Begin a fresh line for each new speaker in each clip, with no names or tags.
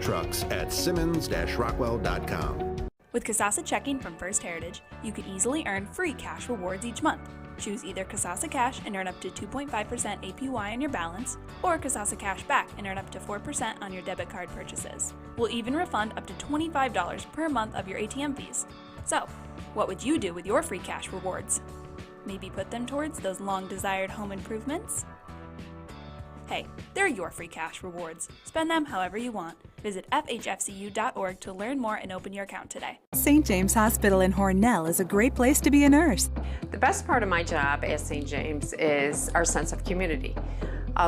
trucks at simmons-rockwell.com.
With Kasasa Checking from First Heritage, you can easily earn free cash rewards each month. Choose either Kasasa Cash and earn up to 2.5% APY on your balance, or Kasasa Cash Back and earn up to 4% on your debit card purchases. We'll even refund up to $25 per month of your ATM fees. So, what would you do with your free cash rewards? Maybe put them towards those long-desired home improvements? Hey, they're your free cash rewards. Spend them however you want. Visit fhfcu.org to learn more and open your account today.
St. James Hospital in Hornell is a great place to be a nurse.
The best part of my job at St. James is our sense of community.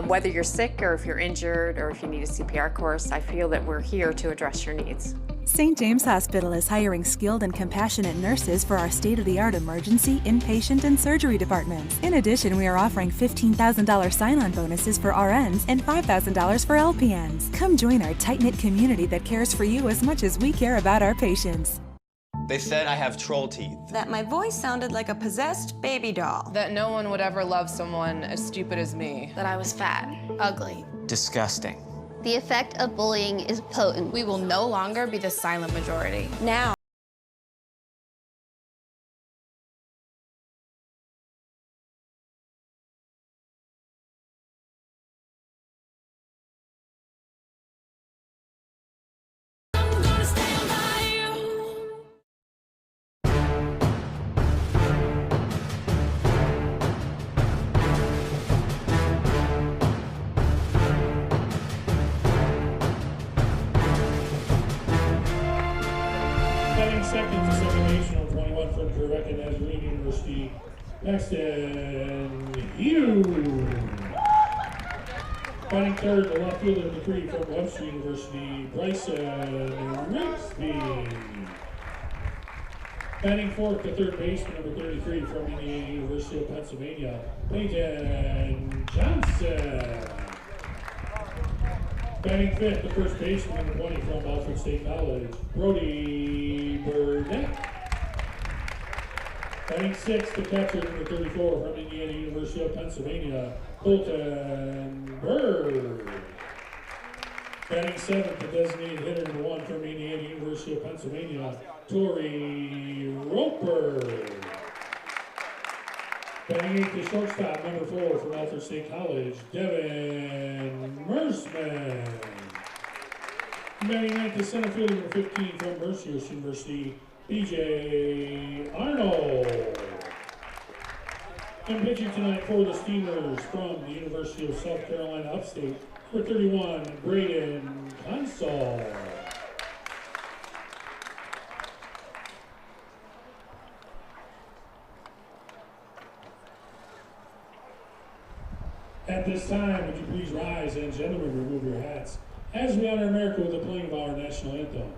Whether you're sick or if you're injured or if you need a CPR course, I feel that we're here to address your needs.
St. James Hospital is hiring skilled and compassionate nurses for our state-of-the-art emergency, inpatient, and surgery departments. In addition, we are offering $15,000 sign-on bonuses for RNs and $5,000 for LPNs. Come join our tight-knit community that cares for you as much as we care about our patients.
They said I have troll teeth.
That my voice sounded like a possessed baby doll.
That no one would ever love someone as stupid as me.
That I was fat, ugly.
Disgusting.
The effect of bullying is potent.
We will no longer be the silent majority.
Now.
Second to second national 21 from Quebec and Nazarene University. Paxton Hughes. Batting third, the left fielder of the three from Webster University, Bryson Rigsby. Batting fourth, the third baseman, number 33 from Indiana University of Pennsylvania, Peyton Johnson. Batting fifth, the first baseman, number 20 from Alfred State College, Brody Burnett. Batting sixth, the catcher, number 34 from Indiana University of Pennsylvania, Colton Bird. Batting seventh, the designated hitter, number 1 from Indiana University of Pennsylvania, Torrey Roper. Batting eighth, the shortstop, number 4 from Alfred State College, Devin Mersman. Batting ninth, the center fielder, number 15 from Mercyhurst University, BJ Arnold. And pitching tonight for the Steamers from the University of South Carolina Upstate, number 31, Braden Consol. At this time, would you please rise and gentlemen remove your hats as we honor America with the playing of our national anthem.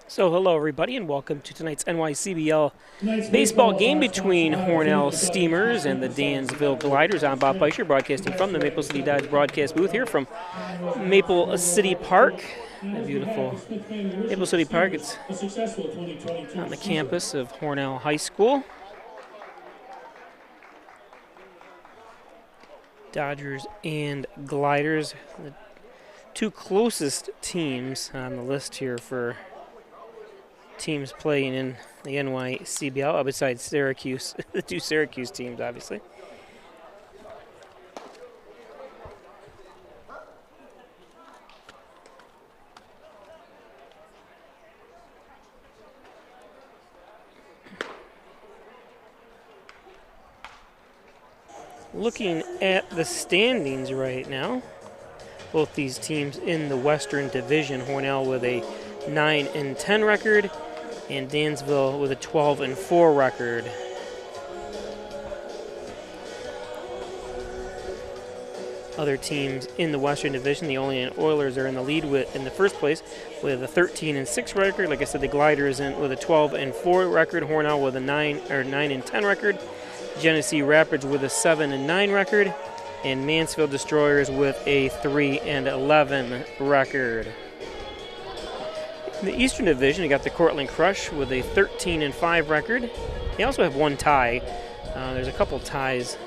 So hello everybody and welcome to tonight's NYCBL baseball game between Hornell Steamers and the Dansville Gliders. I'm Bob Peischer, broadcasting from the Maple City Dodge broadcast booth here from Maple City Park. A beautiful Maple City Park. It's on the campus of Hornell High School. Dodgers and Gliders, the two closest teams on the list here for teams playing in the NYCBL, besides Syracuse, the two Syracuse teams, obviously. Looking at the standings right now, both these teams in the Western Division, Hornell with a 9-10 record and Dansville with a 12-4 record. Other teams in the Western Division, the Olean Oilers are in the lead in the first place with a 13-6 record. Like I said, the Gliders with a 12-4 record, Hornell with a 9-10 record. Genesee Rapids with a 7-9 record, and Mansfield Destroyers with a 3-11 record. In the Eastern Division, you got the Cortland Crush with a 13-5 record. They also have one tie. There's a couple ties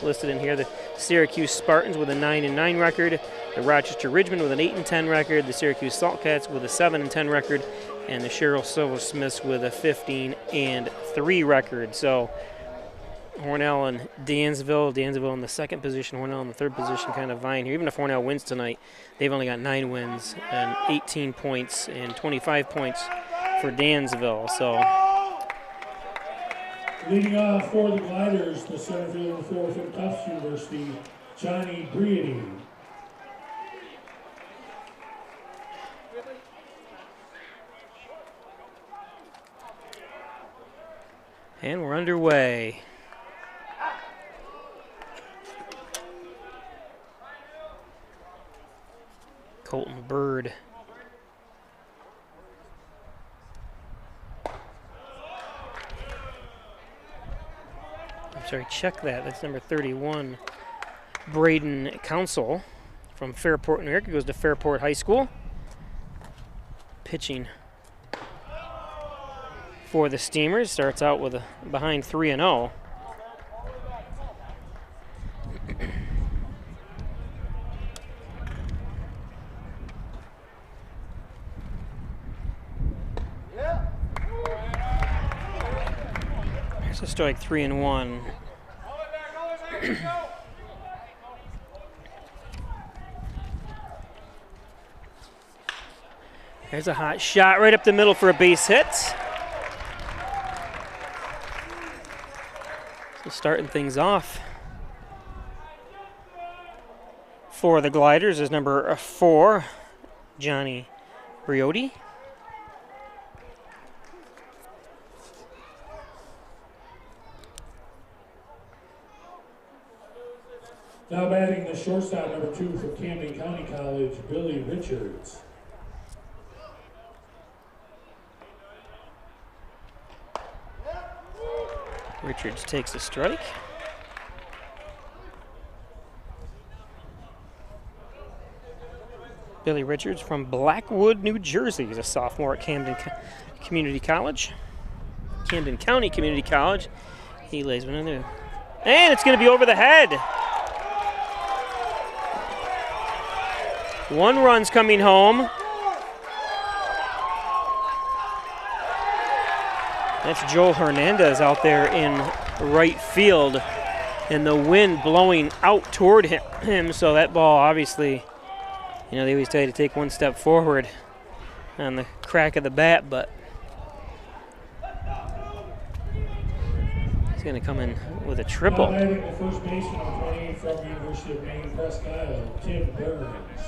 listed in here. The Syracuse Spartans with a 9-9 record, the Rochester Ridgemen with an 8-10 record, the Syracuse Saltcats with a 7-10 record, and the Sherrill Silversmiths with a 15-3 record. So Hornell and Dansville in the second position, Hornell in the third position, kind of vying here. Even if Hornell wins tonight, they've only got 9 wins and 18 points and 25 points for Dansville. So
leading off for the Gliders, the center fielder for Tufts University, Johnny Breedy.
And we're underway. Colton Bird. I'm sorry, check that. That's number 31. Braden Council from Fairport, New York. He goes to Fairport High School. Pitching for the Steamers. Starts out with a behind 3-0. There's a strike, 3-1. There's a hot shot right up the middle for a base hit. So starting things off for the Gliders is number 4, Johnny Briotti.
Now batting the shortstop, number 2 from Camden County College, Billy Richards.
Richards takes a strike. Billy Richards from Blackwood, New Jersey. He's a sophomore at Camden Community College. Camden County Community College. He lays one in there. And it's going to be over the head. 1 run's coming home. That's Joel Hernandez out there in right field, and the wind blowing out toward him. So that ball, obviously, you know, they always tell you to take 1 step forward on the crack of the bat, but he's going to come in with a triple.
Now batting the first baseman, number 28 from the University of Maine, Presque Isle, Tim Burns.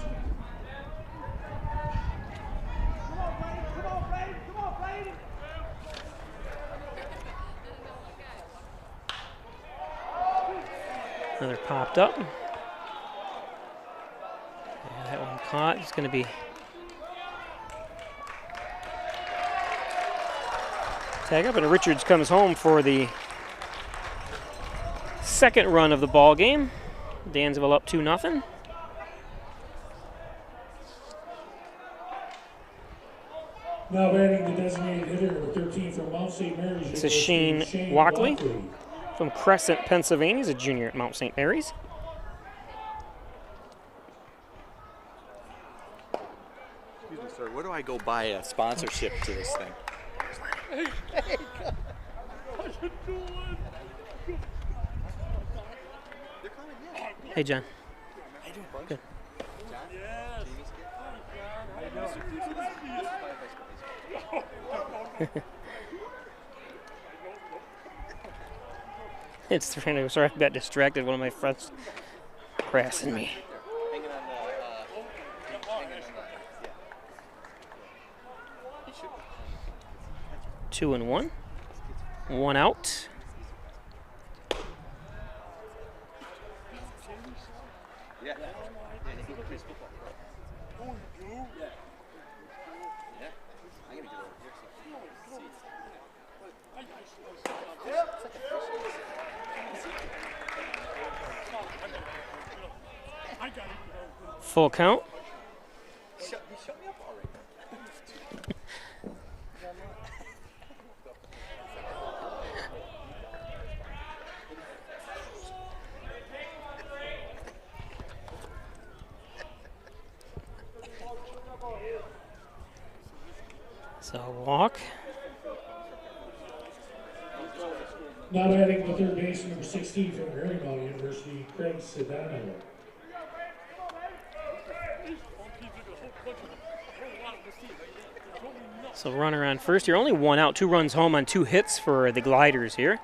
Another popped up. Yeah, that one caught. It's going to be tag up, and Richards comes home for the second run of the ball game. Dansville up 2-0.
Now batting the designated hitter, number 13 from Mount St. Mary's.
This is Shane Walkley from Crescent, Pennsylvania. He's a junior at Mount St. Mary's.
Sir, where do I go buy a sponsorship to this thing?
Hey, John.
How you doing, bud?
Good. It's sorry, I got distracted. One of my friends harassing me. 2-1. 1 out. Full count.
Shut me up already.
So walk.
Now batting the third baseman, number 16 from Hornell University, Craig Sedano.
So runner on first here. Only 1 out, 2 runs home on 2 hits for the Gliders here.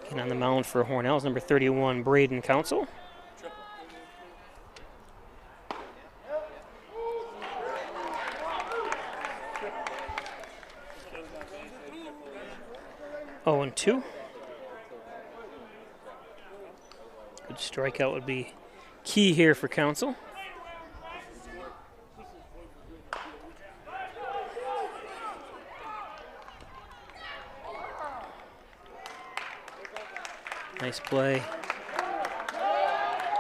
Getting on the mound for Hornell is number 31, Braden Council. Oh, and 2. Good strikeout would be key here for Council. Nice play.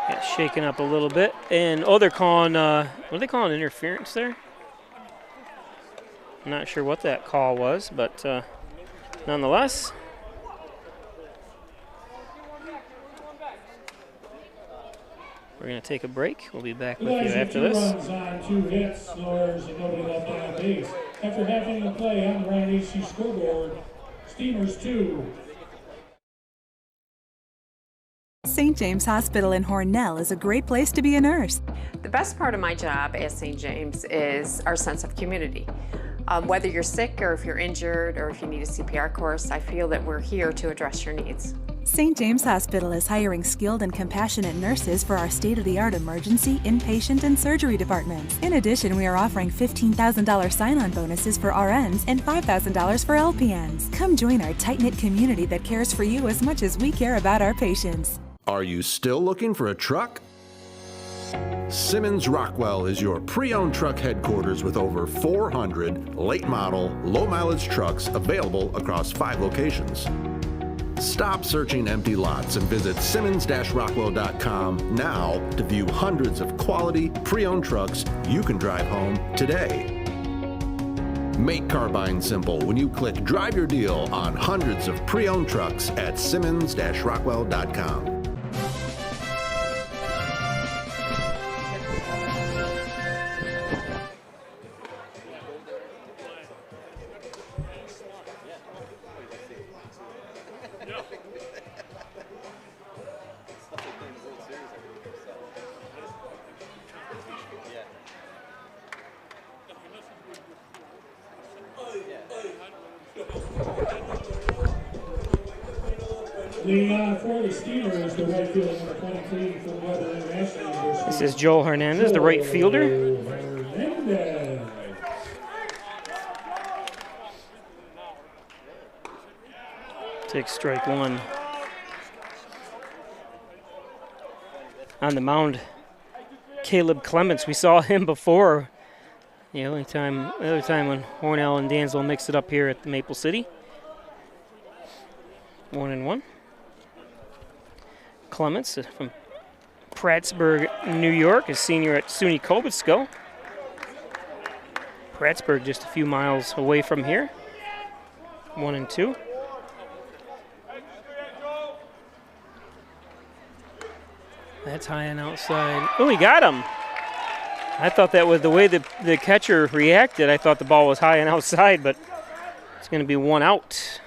Got shaken up a little bit. And, oh, they're calling, what are they calling, interference there? I'm not sure what that call was, but nonetheless. We're going to take a break. We'll be back with you after this.
2 runs on 2 hits, no errors, and nobody left on base. After half inning of play on the Ryan HC scoreboard, Steamers 2.
St. James Hospital in Hornell is a great place to be a nurse.
The best part of my job at St. James is our sense of community. Whether you're sick or if you're injured or if you need a CPR course, I feel that we're here to address your needs.
St. James Hospital is hiring skilled and compassionate nurses for our state-of-the-art emergency, inpatient, and surgery departments. In addition, we are offering $15,000 sign-on bonuses for RNs and $5,000 for LPNs. Come join our tight-knit community that cares for you as much as we care about our patients.
Are you still looking for a truck? Simmons Rockwell is your pre-owned truck headquarters with over 400 late model, low mileage trucks available across 5 locations. Stop searching empty lots and visit simmons-rockwell.com now to view hundreds of quality pre-owned trucks you can drive home today. Make car buying simple when you click Drive Your Deal on hundreds of pre-owned trucks at simmons-rockwell.com.
Leading on for the Steelers, the right fielder, number 23 from Weber International University.
This is Joel Hernandez, the right fielder.
Hernandez.
Takes strike 1. On the mound, Caleb Clements. We saw him before. The other time when Hornell and Dansville mixed it up here at the Maple City. 1-1. Clements from Prattsburg, New York, a senior at SUNY Kobitsko. Prattsburg just a few miles away from here. 1-2. That's high and outside. Oh, he got him. I thought that was the way the catcher reacted. I thought the ball was high and outside, but it's going to be 1 out.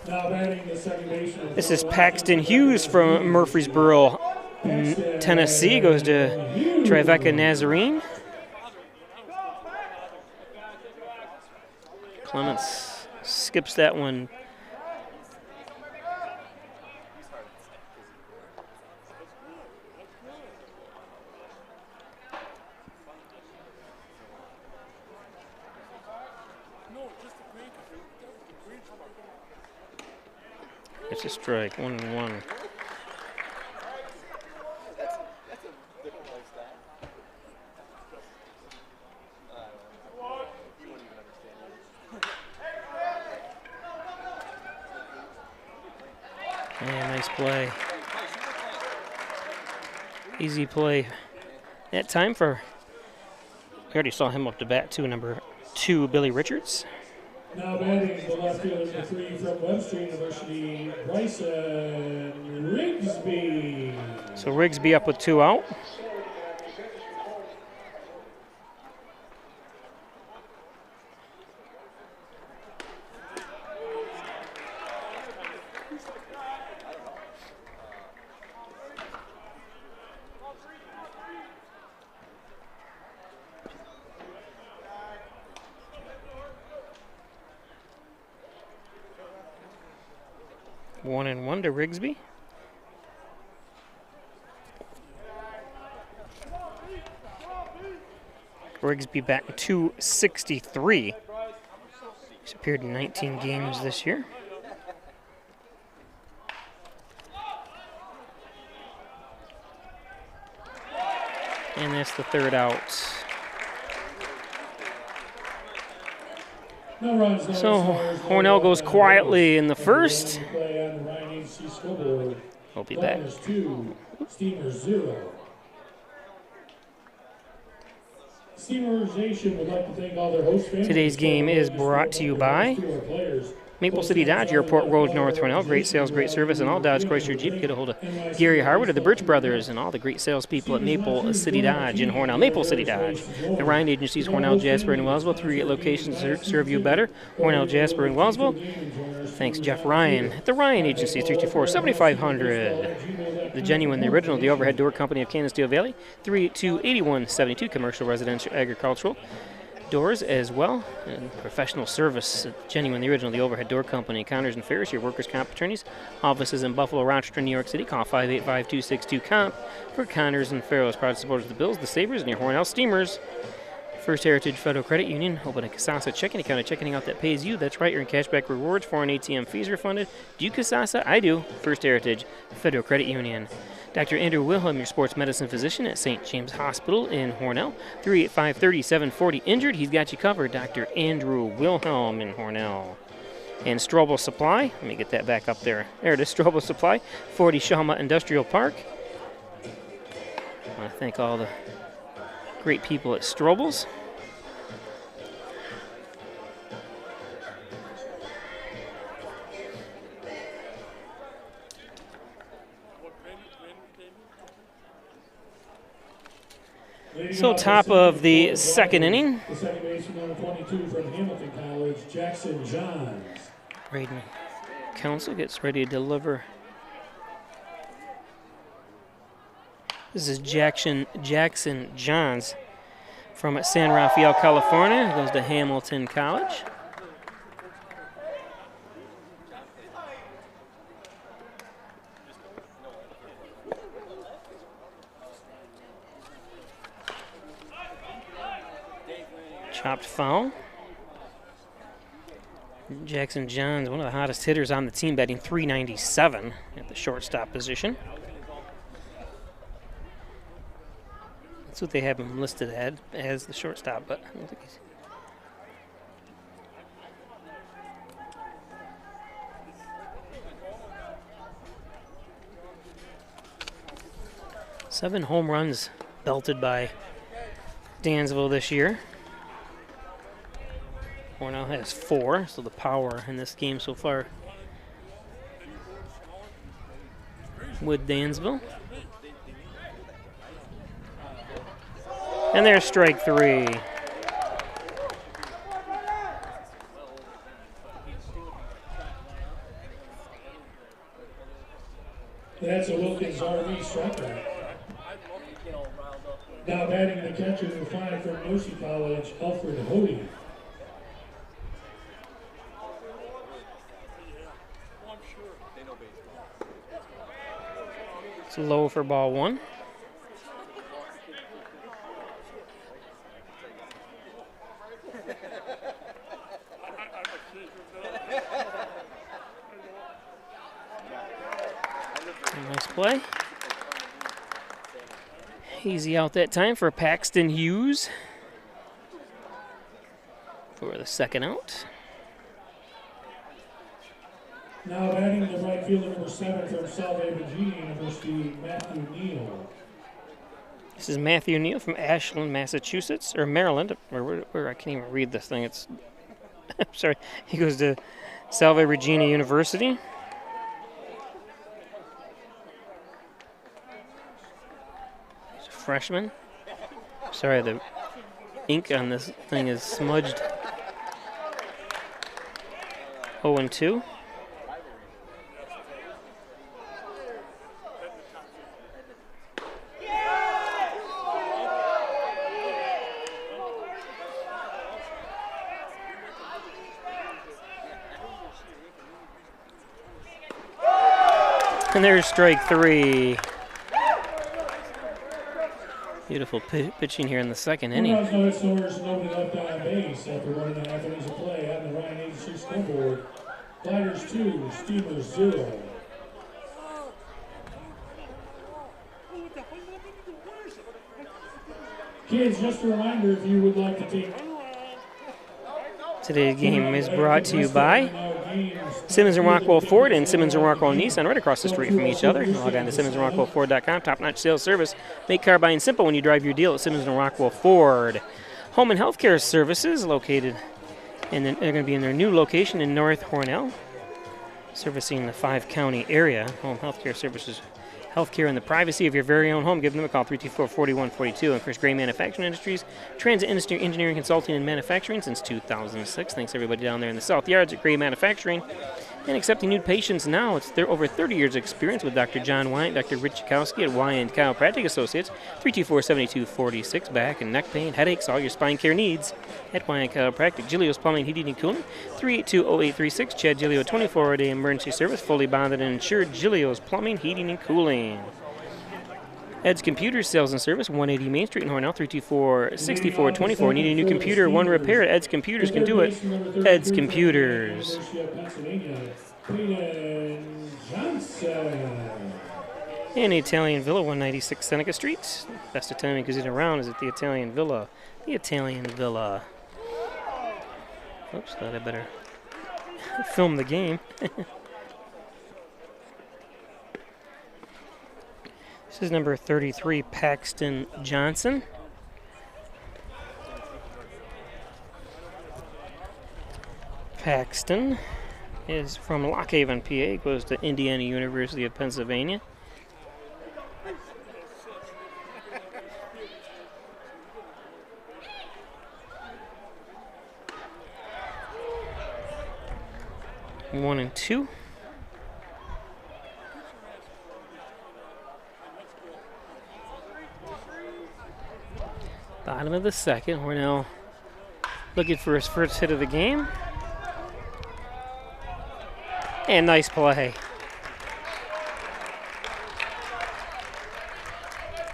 Now batting the second baseman.
This is Paxton Hughes from Murfreesboro, Tennessee. Goes to Tribeca Nazarene. Clements skips that one. It's a strike, 1-1. Yeah, nice play. Easy play. That time for, we already saw him up to bat too, number 2, Billy Richards.
Now batting the left fielder, number 3 from Webster University, Bryson Rigsby.
So Rigsby up with 2 out. One and one to Rigsby. Rigsby batting .263. He's appeared in 19 games this year. And that's the 3rd out. So Hornell goes quietly in the 1st. He'll be back. Today's game is brought to you by Maple City Dodge, Airport Road, North Hornell. Great sales, great service, and all Dodge Chrysler Jeep. Get a hold of Gary Harwood of the Birch Brothers and all the great salespeople at Maple City Dodge in Hornell. Maple City Dodge. The Ryan Agencies, Hornell, Jasper, and Wellsville. 3 locations serve you better. Hornell, Jasper, and Wellsville. Thanks, Jeff Ryan at the Ryan Agency, 324-7500. The Genuine, the Original, the Overhead Door Company of Canisteo Valley, 382-8172. Commercial, residential, agricultural doors as well, and professional service. Genuine, the Original, the Overhead Door Company, Connors and Ferris, your workers' comp attorneys. Offices in Buffalo, Rochester, New York City. Call 585-262-COMP for Connors and Ferris. Proud supporters of the Bills, the Sabres, and your Hornell Steamers. First Heritage Federal Credit Union. Open a Casasa checking account, a checking account that pays you. That's right, earn cashback rewards. Foreign ATM fees refunded. Do you Casasa? I do. First Heritage Federal Credit Union. Dr. Andrew Wilhelm, your sports medicine physician at St. James Hospital in Hornell. 385-3740. Injured, he's got you covered. Dr. Andrew Wilhelm in Hornell. And Strobel Supply, let me get that back up there. There it is, Strobel Supply, 40 Shawmut Industrial Park. I want to thank all the great people at Strobel's. So top of the 2nd inning.
The second baseman, number 22 from Hamilton College, Jackson Johns.
Braden Council gets ready to deliver. This is Jackson Johns from San Rafael, California. Goes to Hamilton College. Chopped foul. Jackson Johns, one of the hottest hitters on the team, batting .397 at the shortstop position. That's what they have him listed as the shortstop, but I don't think he's... Seven home runs belted by Dansville this year. Hornell has 4, so the power in this game so far with Dansville. And there's strike 3.
That's a Wilkins RV striker. Now batting the catcher number 5 from Mercy College, Alfred Hody.
It's low for ball 1. Nice play. Easy out that time for Paxton Hughes for the second out.
Now batting the right fielder number 7 from Salve Virginia University, Matthew Neal.
This is Matthew Neal from Ashland, Massachusetts, or Maryland, or where I can't even read this thing. It's I'm sorry. He goes to Salve Regina University. He's a freshman. Sorry, the ink on this thing is smudged. 0-2. And there's strike 3. Beautiful pitching here in the second inning.
No scores, nobody left on base after 1.5 innings of play on the Ryan 86 scoreboard. Gliders 2, Steamers 0. Kids, just a reminder, if you would like to take...
Today's game is brought to you by Simmons & Rockwell Ford and Simmons & Rockwell Nissan, right across the street from each other. Log on to SimmonsandRockwellFord.com. Top-notch sales service. Make car buying simple when you drive your deal at Simmons & Rockwell Ford. Home and healthcare services located, and they're going to be in their new location in North Hornell, servicing the 5-county area. Home healthcare services. Healthcare in the privacy of your very own home. Give them a call, 324-4142. And Chris Gray Manufacturing Industries, transit industry, engineering, consulting, and manufacturing since 2006. Thanks everybody down there in the South Yards at Gray Manufacturing. And accepting new patients now. It's their over 30 years of experience with Dr. John Wyatt, Dr. Rich Chakowski at Wyatt Chiropractic Associates, 324-7246. Back and neck pain, headaches, all your spine care needs at Wyatt Chiropractic. Giglio's Plumbing, Heating, and Cooling, 382-0836. Chad Giglio, 24-hour-a-day emergency service, fully bonded and insured. Giglio's Plumbing, Heating, and Cooling. Ed's Computers Sales and Service, 180 Main Street in Hornell, 324-6424. Need a new computer, one repair? Ed's Computers can do it. Ed's Computers. And Italian Villa, 196 Seneca Street. Best Italian cuisine around is at the Italian Villa. The Italian Villa. Oops, thought I better film the game. This is number 33, Paxton Johnson. Paxton is from Lock Haven, PA, goes to Indiana University of Pennsylvania. One and two. Bottom of the second. We're now looking for his first hit of the game. And nice play.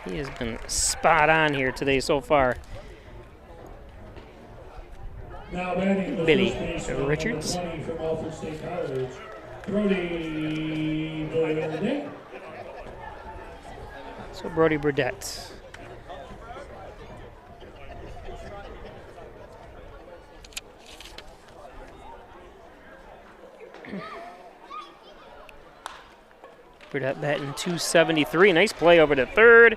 He has been spot on here today so far.
Now batting the
Billy
first baseman,
Richards.
number 20 from Alfred State College, Brody Burdette.
So Brody Burdette. Burdette batting .273. Nice play over to third.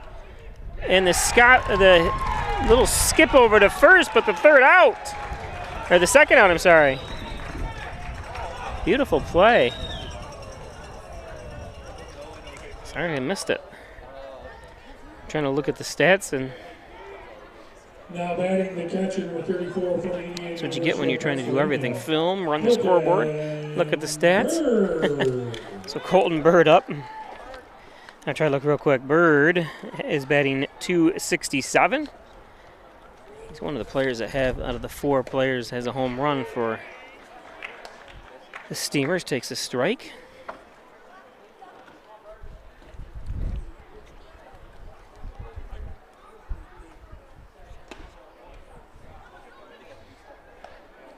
And the little skip over to first, but the third out. Or the second out, I'm sorry. Beautiful play. Sorry, I missed it. I'm trying to look at the stats, and
now batting the catcher number 34 for 88.
that's what you get when you're trying to do everything. Film, run the scoreboard, look at the stats. So Colton Bird up. I'll try to look real quick. Bird is batting .267. He's one of the players that have, out of the 4 players, has a home run for the Steamers. Takes a strike.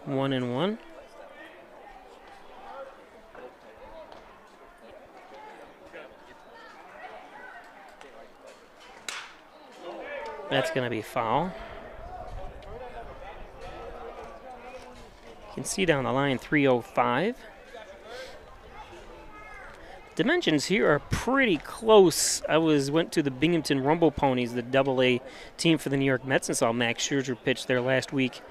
One and one. That's going to be foul. You can see down the line 305. Dimensions here are pretty close. I went to the Binghamton Rumble Ponies, the AA team for the New York Mets, and saw Max Scherzer pitch there last week.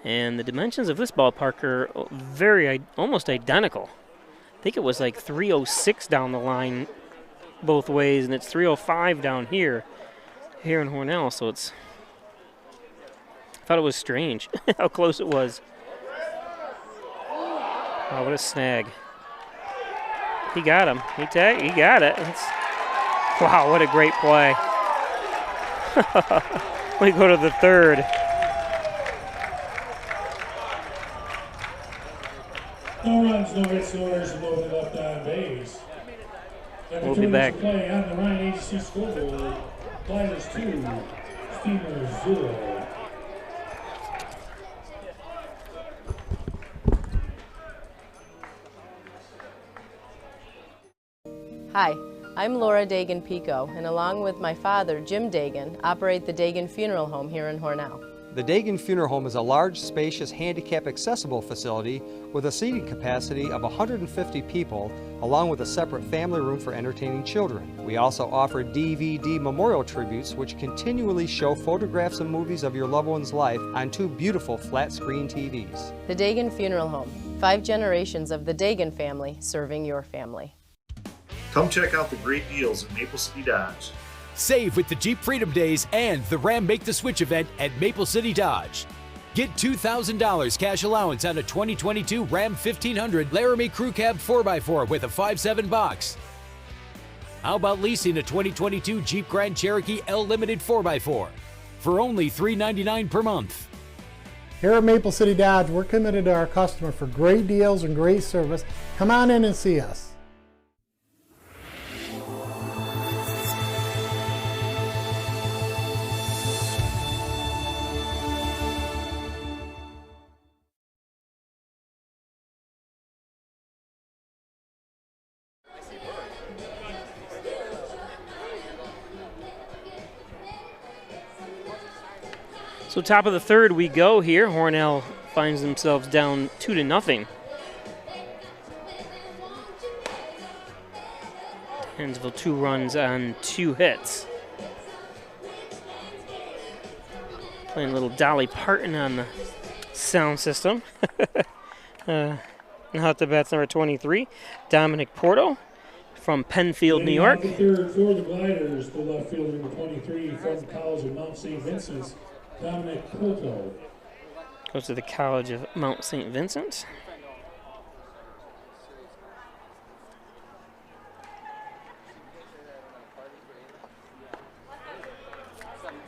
And the dimensions of this ballpark are almost identical. I think it was like 306 down the line both ways, and it's 305 down here in Hornell. So I thought it was strange how close it was. Oh, what a snag. He got him. He got it. Wow, what a great play. We go to the third.
No runs, no hits, no errors, and nobody left on base.
We'll be back.
Play on the Ryan Agency scoreboard. Gliders 2, Steamers 0.
Hi, I'm Laura Dagan-Pico, and along with my father, Jim Dagan, operate the Dagan Funeral Home here in Hornell.
The Dagan Funeral Home is a large, spacious, handicap-accessible facility with a seating capacity of 150 people, along with a separate family room for entertaining children. We also offer DVD memorial tributes, which continually show photographs and movies of your loved one's life on 2 beautiful flat-screen TVs.
The Dagan Funeral Home, 5 generations of the Dagan family serving your family.
Come check out the great deals at Maple City Dodge.
Save with the Jeep Freedom Days and the Ram Make the Switch event at Maple City Dodge. Get $2,000 cash allowance on a 2022 Ram 1500 Laramie Crew Cab 4x4 with a 5.7 box. How about leasing a 2022 Jeep Grand Cherokee L Limited 4x4 for only $399 per month?
Here at Maple City Dodge, we're committed to our customer for great deals and great service. Come on in and see us.
So top of the third we go here. Hornell finds themselves down 2-0. Dansville 2 runs on 2 hits. Playing a little Dolly Parton on the sound system. Now at the bat's number 23, Dominic Porto from Penfield, New York.
The third for the Gliders, the left fielder number 23 from the College of Mount St. Vincent's, Dominic Porto.
Goes to the College of Mount St. Vincent.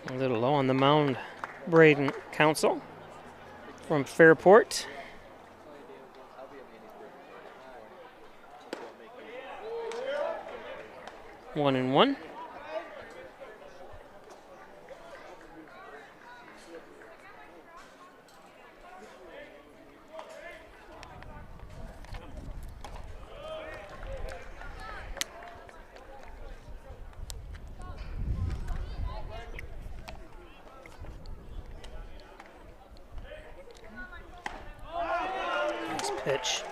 A little low on the mound, Braden Council from Fairport. One and one. Pitch,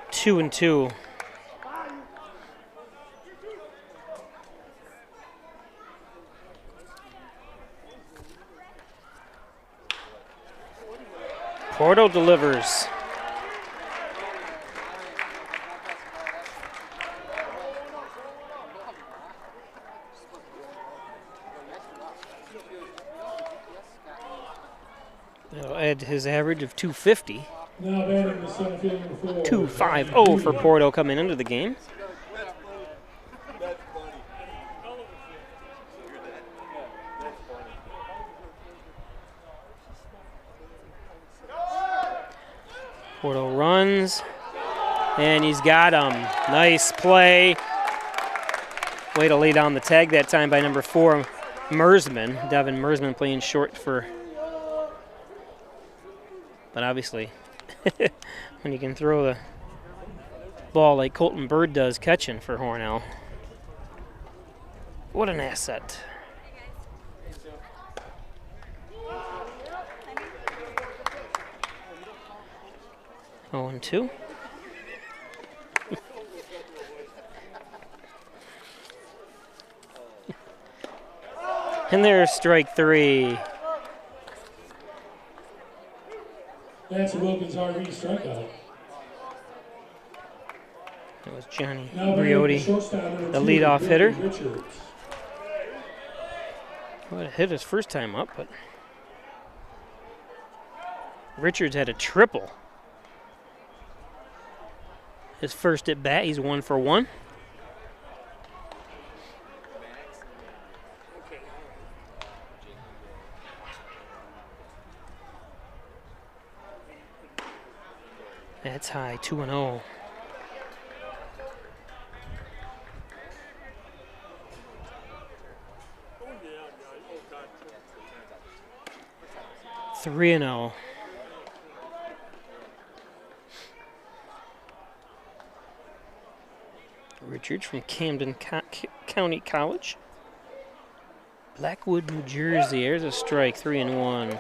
2-2. Porto delivers. That'll add to his average of 250.
Now batting the center field number 4.
2-5-0 for Porto coming into the game. Porto runs, and he's got him. Nice play. Way to lay down the tag that time by number 4, Mersman. Devin Mersman playing short for, but obviously, when you can throw the ball like Colton Bird does catching for Hornell, what an asset. Oh, and 2. And there's strike 3.
That's a Wilkins RV strikeout.
That was Johnny Briotti, the leadoff hitter. Would have hit his first time up, but Richards had a triple. His first at bat, he's 1 for 1. That's high, 2-0. Three and 0. Richards from Camden County College. Blackwood, New Jersey. There's a strike, 3-1.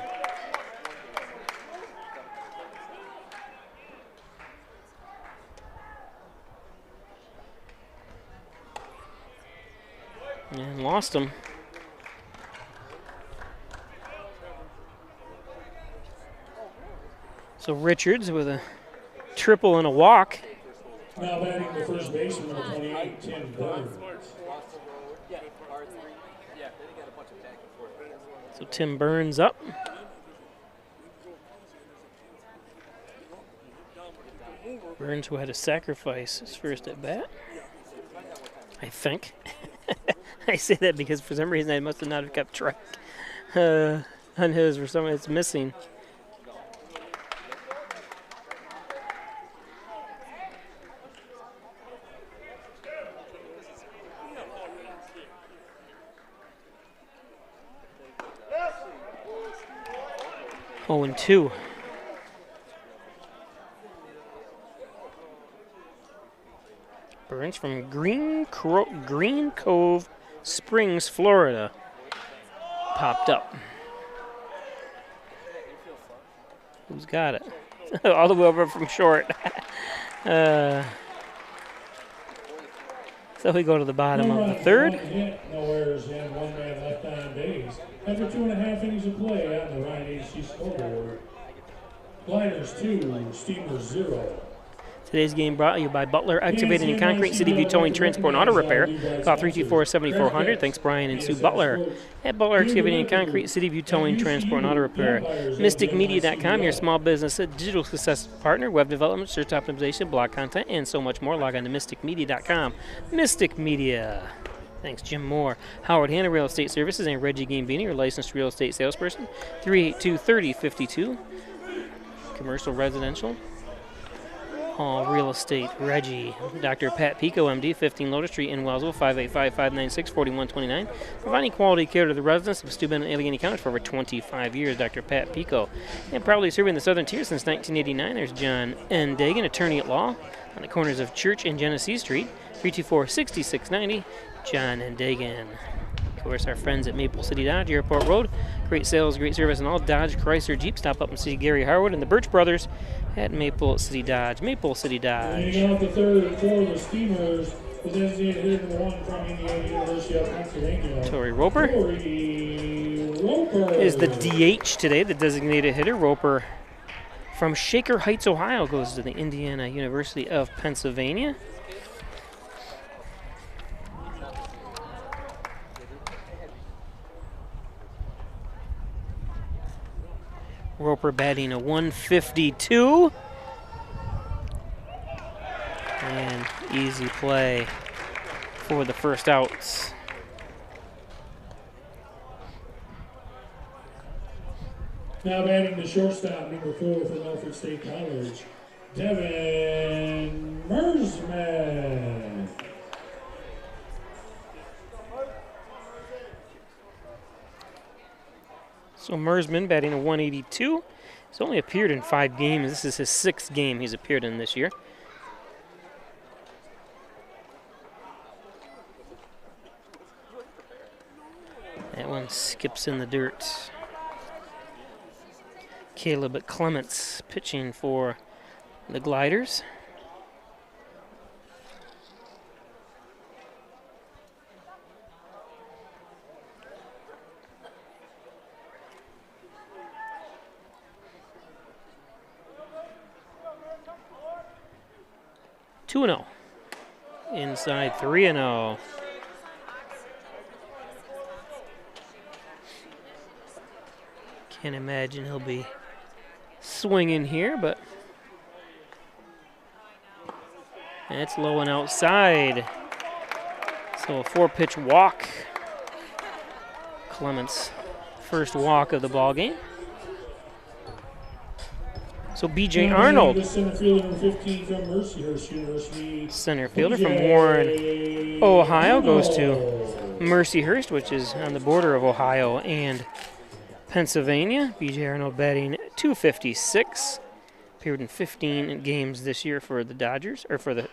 And lost him. So Richards with a triple and a walk.
Now batting the first baseman, number 28, Tim Burns.
So Tim Burns up. Burns, who had to sacrifice his first at bat, I think. I say that because for some reason I must have not have kept track on his, or something it's missing. Oh, and 2. Burns from Green Cove Springs, Florida, popped up. Who's got it? All the way over from short. So we go to the bottom of the third.
No errors and 1 man left on base. After 2.5 innings of play on the Ryan HC scoreboard. Gliders 2, Steamers 0.
Today's game brought to you by Butler Excavating and Concrete, City View Towing, Transport, and Auto Repair. Call 324-7400. Thanks, Brian and Sue Butler. At Butler Excavating and Concrete, City View Towing, Transport, and Auto Repair. MysticMedia.com, your small business digital success partner, web development, search optimization, blog content, and so much more. Log on to MysticMedia.com. Mystic Media. Thanks, Jim Moore. Howard Hanna Real Estate Services and Reggie Gambini, your licensed real estate salesperson. 382-3052. Commercial, residential. All Real Estate, Reggie. Dr. Pat Pico, MD, 15 Lotus Street in Wellsville, 585-596-4129. Providing quality care to the residents of Steuben and Allegheny County for over 25 years, Dr. Pat Pico. And proudly serving the Southern Tier since 1989, there's John N. Dagan, attorney at law, on the corners of Church and Genesee Street, 324-6690, John N. Dagan. Of course, our friends at Maple City Dodge, Airport Road. Great sales, great service, and all Dodge, Chrysler, Jeep. Stop up and see Gary Harwood and the Birch Brothers at Maple City Dodge. Maple City Dodge.
Leading off the third for the Steamers was designated hitter number 1 from Indiana University of Pennsylvania.
Torrey Roper is the DH today, the designated hitter. Roper from Shaker Heights, Ohio, goes to the Indiana University of Pennsylvania. Roper batting a 152. And easy play for the first outs.
Now batting the shortstop, number 4 from Alfred State College, Devin Mersman.
So Mersman batting a 182. He's only appeared in 5 games. This is his 6th game he's appeared in this year. That one skips in the dirt. Caleb Clements pitching for the Gliders. Two 2-0. Inside 3-0. Can't imagine he'll be swinging here, but it's low and outside. So a 4-pitch walk. Clements' first walk of the ball game. So B.J. Arnold,
center fielder, 15 from Mercyhurst University.
Center fielder from Warren, Ohio, goes to Mercyhurst, which is on the border of Ohio and Pennsylvania. B.J. Arnold batting 256. Appeared in 15 games this year for the Dodgers, or for the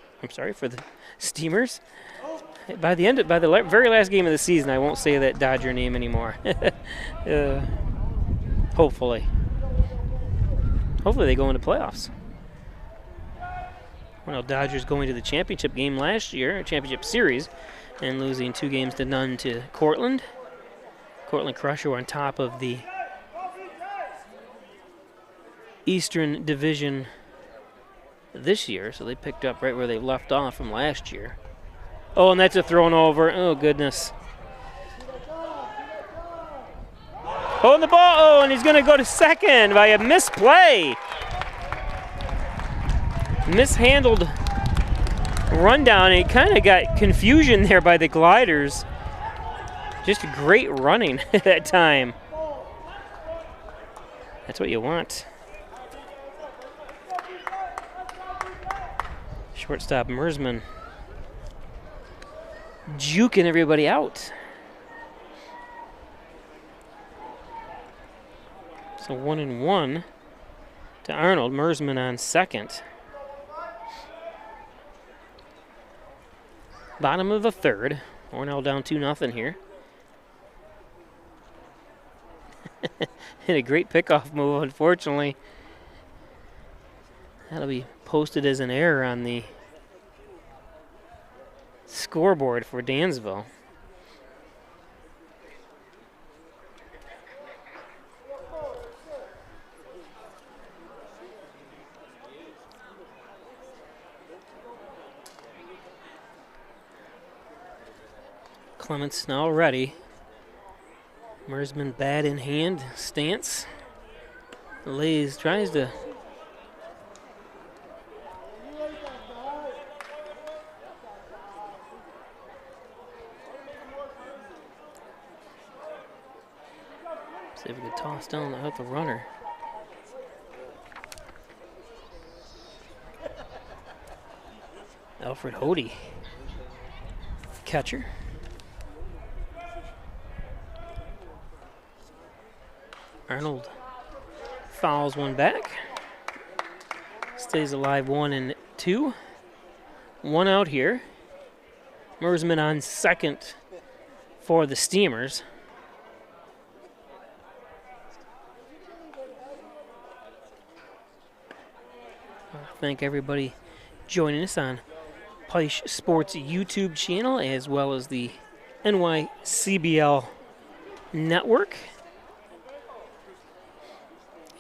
Steamers. By the very last game of the season, I won't say that Dodger name anymore. Hopefully. Hopefully they go into playoffs. Well, Dodgers going to the championship game last year, championship series, and losing 2-0 to Cortland. Cortland Crusher were on top of the Eastern Division this year, so they picked up right where they left off from last year. Oh, and that's a thrown over. Oh, goodness. Oh, and the ball. Oh, and he's going to go to second by a misplay. Mishandled rundown. He kind of got confusion there by the Gliders. Just great running at that time. That's what you want. Shortstop Mersman juking everybody out. So 1-1 to Arnold. Mersman on second. Bottom of the third. Hornell down 2-0 here. Hit a great pickoff move, unfortunately. That'll be posted as an error on the scoreboard for Dansville. Clements now ready. Mersman bat in hand stance. Lays tries to see if we can toss down to help the runner. Alfred Hody, catcher. Arnold fouls one back. Stays alive 1-2. One out here. Mersman on second for the Steamers. Thank everybody joining us on Peisch Sports YouTube channel as well as the NYCBL network.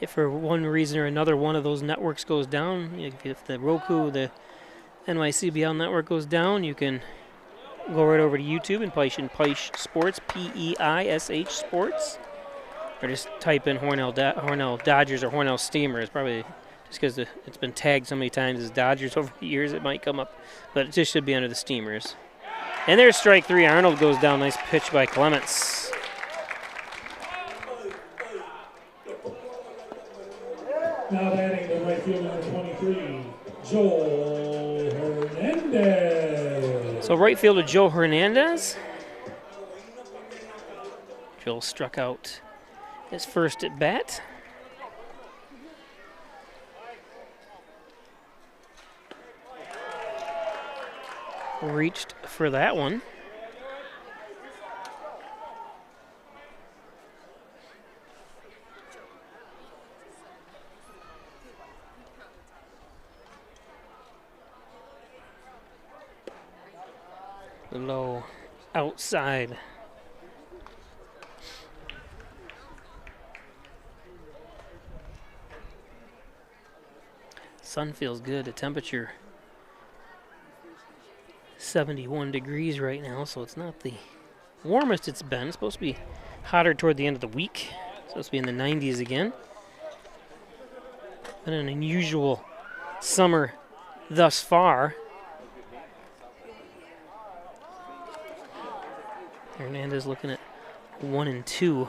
if for one reason or another one of those networks goes down, if the Roku, the NYCBL network goes down, you can go right over to YouTube and Peisch Sports, P-E-I-S-H Sports, or just type in Hornell Dodgers or Hornell Steamers. Probably just because it's been tagged so many times as Dodgers over the years, it might come up, but it just should be under the Steamers. And there's strike three. Arnold goes down. Nice pitch by Clements.
Now batting the right fielder, number 23, Joel Hernandez.
So right fielder Joe Hernandez. Joel struck out his first at bat. Reached for that one. Low outside. Sun feels good. The temperature 71 degrees right now, so it's not the warmest it's been. It's supposed to be hotter toward the end of the week. It's supposed to be in the 90s again. Been an unusual summer thus far. Hernandez looking at 1 and 2.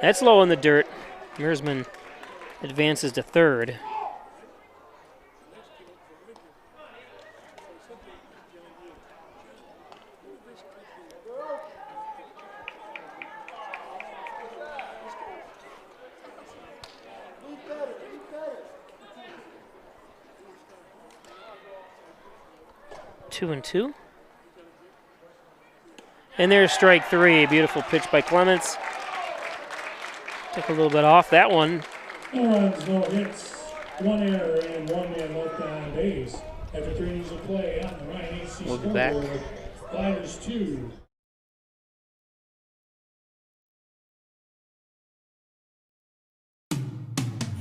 That's low in the dirt. Mersman advances to third. Two and two. And there's strike three. Beautiful pitch by Clements. Took a little bit off that one.
No runs, no hits, 1 error, and 1 man left on base. After 3 innings of play on the Ryan HC
We'll be back.
scoreboard, Gliders 2.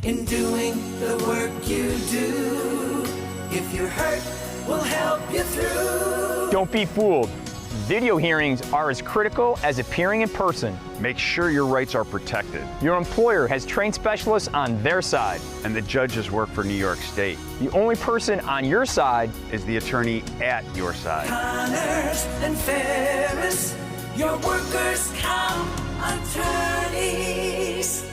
In doing the work you do, if you're hurt, we'll help you through.
Don't be fooled. Video hearings are as critical as appearing in person.
Make sure your rights are protected.
Your employer has trained specialists on their side.
And the judges work for New York State.
The only person on your side
is the attorney at your side.
Connors and Ferris, your workers' comp attorneys.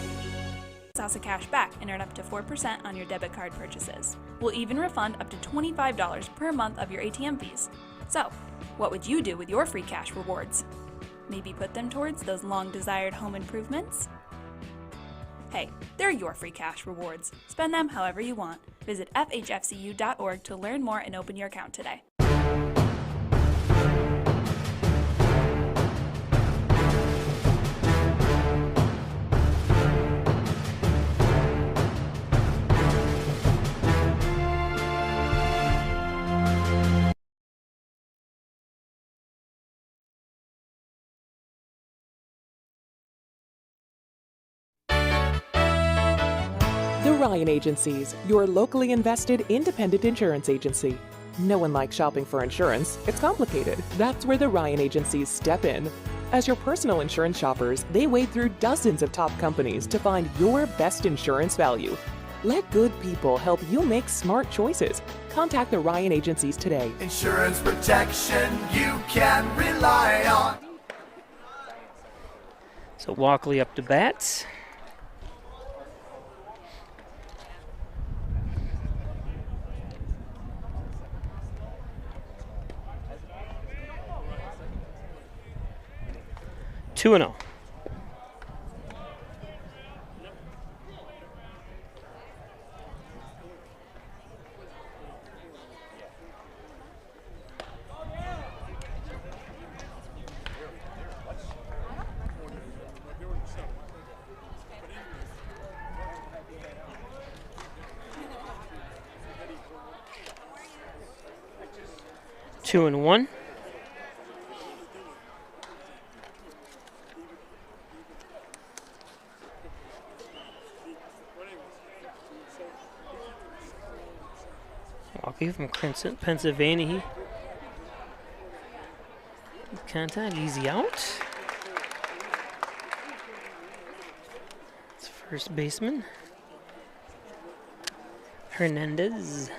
Casa cash back and earn up to 4% on your debit card purchases. We'll even refund up to $25 per month of your ATM fees. So, what would you do with your free cash rewards? Maybe put them towards those long-desired home improvements? Hey, they're your free cash rewards. Spend them however you want. Visit fhfcu.org to learn more and open your account today.
Ryan Agencies, your locally invested independent insurance agency. No one likes shopping for insurance. It's complicated. That's where the Ryan Agencies step in. As your personal insurance shoppers, they wade through dozens of top companies to find your best insurance value. Let good people help you make smart choices. Contact the Ryan Agencies today.
Insurance protection you can rely on.
So Walkley up to bat. Two and 0. Two and 1. rookie from Pennsylvania. Contact, easy out. It's first baseman Hernandez.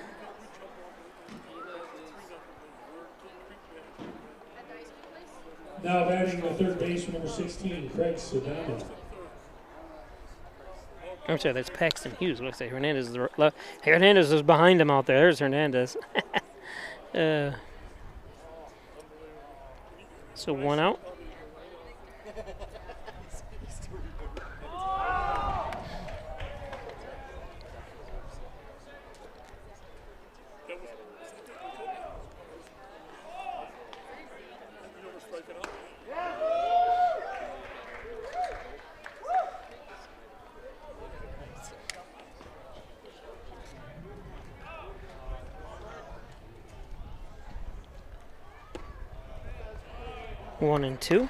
Now batting the third baseman, number 16, Craig Sedano.
I'm sorry, that's Paxton Hughes. Looks like Hernandez is left. Hernandez is behind him out there. There's Hernandez. So 1 out. One and two.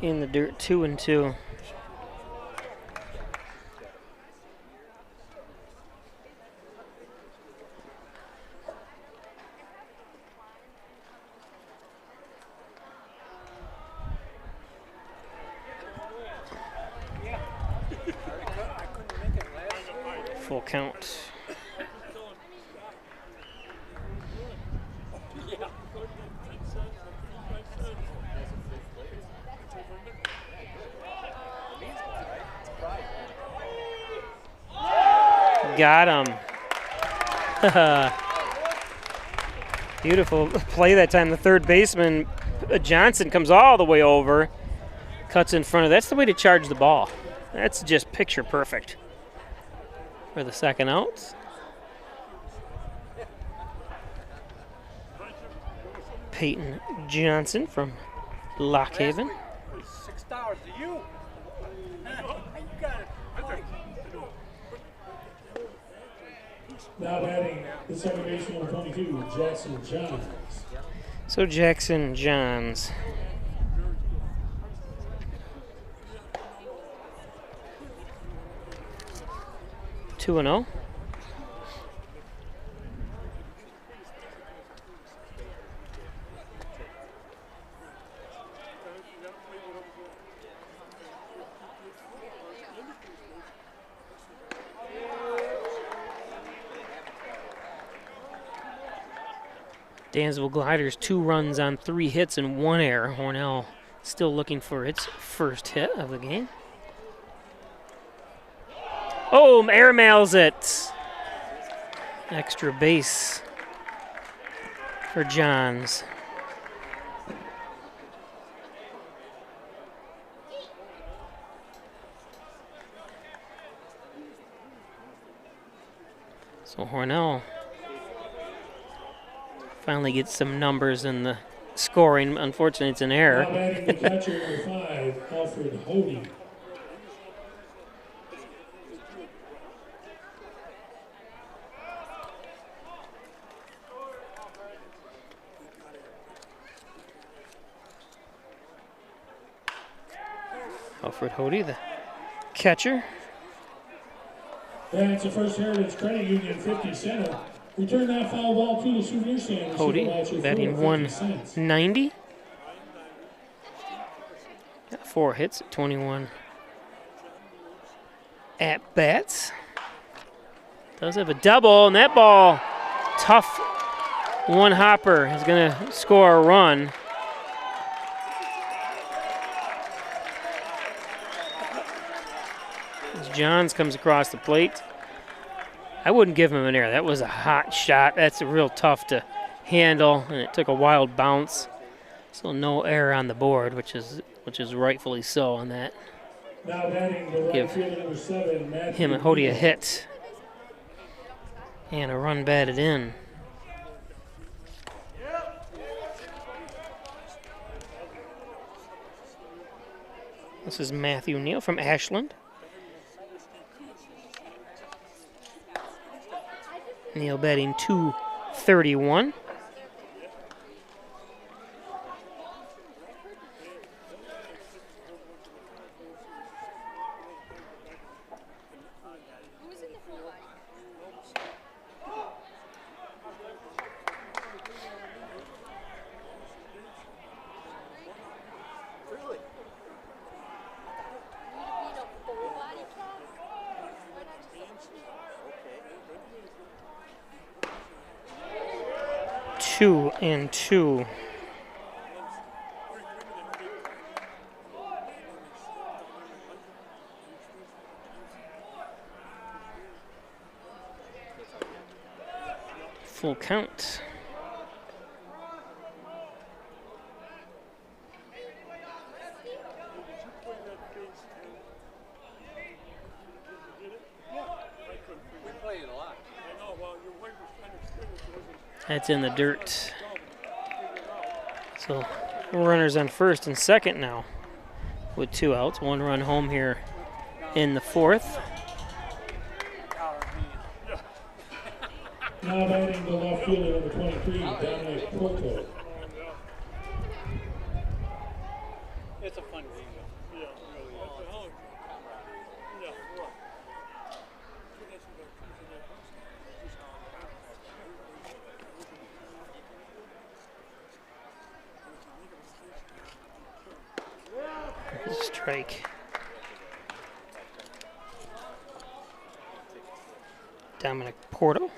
In the dirt, 2 and 2. Full count. Got him. Beautiful play that time. The third baseman, Johnson, comes all the way over, cuts in front of. That's the way to charge the ball. That's just picture perfect for the second out. Peyton Johnson from Lockhaven.
$6 to you.
Now batting the second baseman, number 22, Jackson Johns.
So Jackson Johns. Two and 0. Dansville Gliders 2 runs on 3 hits and 1 error. Hornell still looking for its first hit of the game. Oh, airmails it. Extra base for Johns. So Hornell finally gets some numbers in the scoring. Unfortunately, it's an error.
Now batting the catcher, number 5, Alfred Hody.
Alfred Hody, the catcher.
That's the First Heritage Credit Union 50 center. Return that foul ball to the souvenir stand.
Hody batting 190. Got 4 hits, 21 at bats. Does have a double, and that ball, tough one hopper, is going to score a run. As Johns comes across the plate. I wouldn't give him an error. That was a hot shot. That's real tough to handle, and it took a wild bounce. So no error on the board, which is rightfully so on that.
Now batting the right
Give
fielder, number 7,
him and Hody a hit. And a run batted in. This is Matthew Neal from Ashland. Neal batting 231. 2-2. Full count. That's in the dirt. So runners on first and second now with 2 outs. 1 run home here in the 4th.
Now batting the left fielder, number 23, Dominic Porto.
It's a fun game.
Strike. Dominic Porto.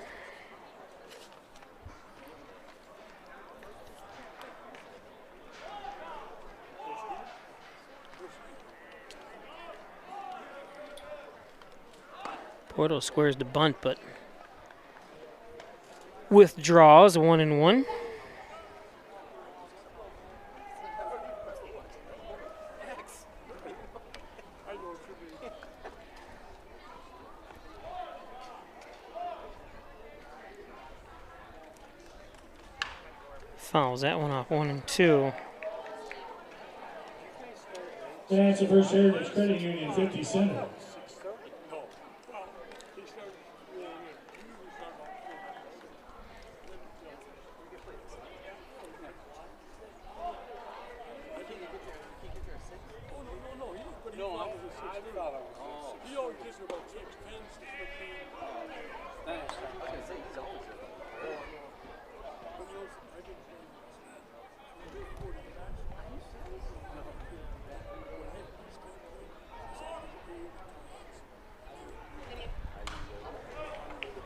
Porto squares the bunt, but withdraws 1-1. Fouls that one off, 1-2.
That's the First Heritage Credit Union 50 center.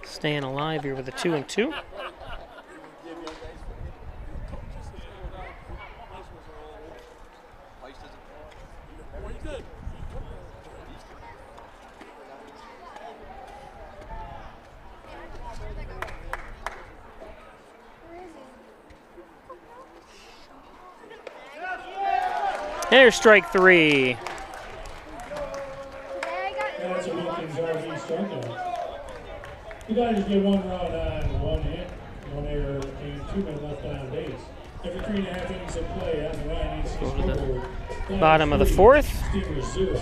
Staying alive here with a 2-2. There's strike 3.
That's a Wilkins RV strikeout. The Dodgers get 1 run on 1 hit, 1 error, and 2 men left on base. After 3.5 innings of play on the Ryan scoreboard,
Bottom of the 4th.
Steelers 0.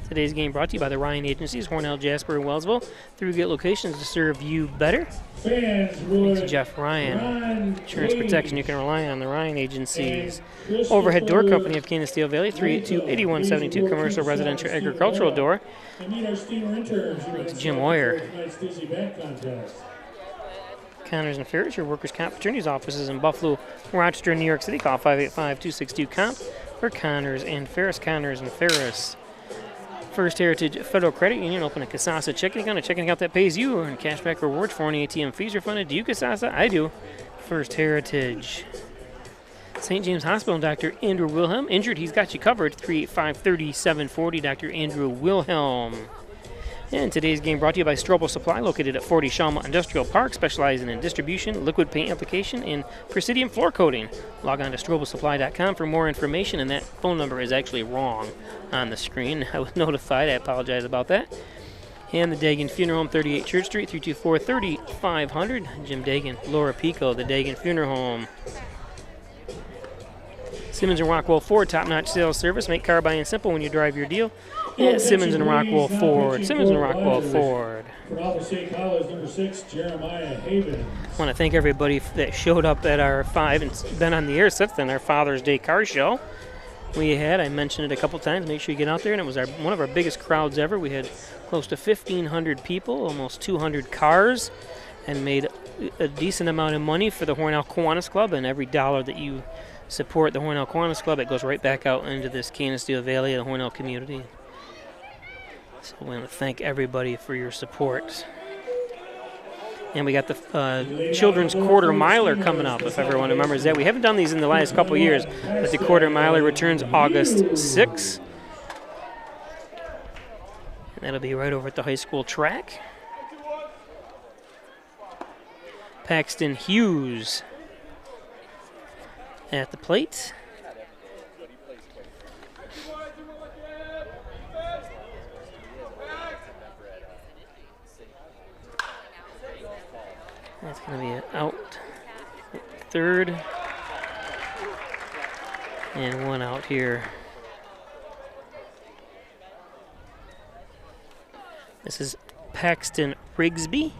Today's game brought to you by the Ryan Agencies, Hornell, Jasper, and Wellsville. 3 great locations to serve you better. Thanks to Jeff Ryan. Insurance protection you can rely on, the Ryan Agencies. Overhead door company of Canisteo Valley, 382-8172, commercial, residential, agricultural door. Thanks Jim Hoyer. Connors and Ferris, your workers' comp attorney's offices in Buffalo, Rochester, and New York City. Call 585-262-COMP for Connors and Ferris. Connors and Ferris. First Heritage Federal Credit Union, open a Casasa checking account, a checking account that pays you, and cashback rewards for any ATM fees refunded. Do you, Casasa? I do. First Heritage. St. James Hospital, Dr. Andrew Wilhelm. Injured, he's got you covered. 385-3740, Dr. Andrew Wilhelm. And today's game brought to you by Strobel Supply, located at 40 Shalma Industrial Park, specializing in distribution, liquid paint application, and Presidium floor coating. Log on to strobelsupply.com for more information, and that phone number is actually wrong on the screen. I was notified. I apologize about that. And the Dagan Funeral Home, 38 Church Street, 324-3500. Jim Dagan, Laura Pico, the Dagan Funeral Home. Simmons and Rockwell Ford, top-notch sales service. Make car buying simple when you drive your deal. Yeah, Simmons and Rockwell Ford. Simmons and Rockwell Ford.
For Alpha State College, number 6, Jeremiah Havens.
I want to thank everybody that showed up at our 5 and been on the air since then, our Father's Day car show. We had, I mentioned it a couple times, make sure you get out there, and it was one of our biggest crowds ever. We had close to 1,500 people, almost 200 cars, and made a decent amount of money for the Hornell Kiwanis Club, and every dollar that you support the Hornell Kiwanis Club, it goes right back out into this Canisteo Valley, the Hornell community. So I want to thank everybody for your support. And we got the children's quarter miler coming up, if everyone remembers that. We haven't done these in the last couple years, but the quarter miler returns August 6th. And that'll be right over at the high school track. Paxton Hughes at the plate. That's going to be an out, third, and one out here. This is Paxton Rigsby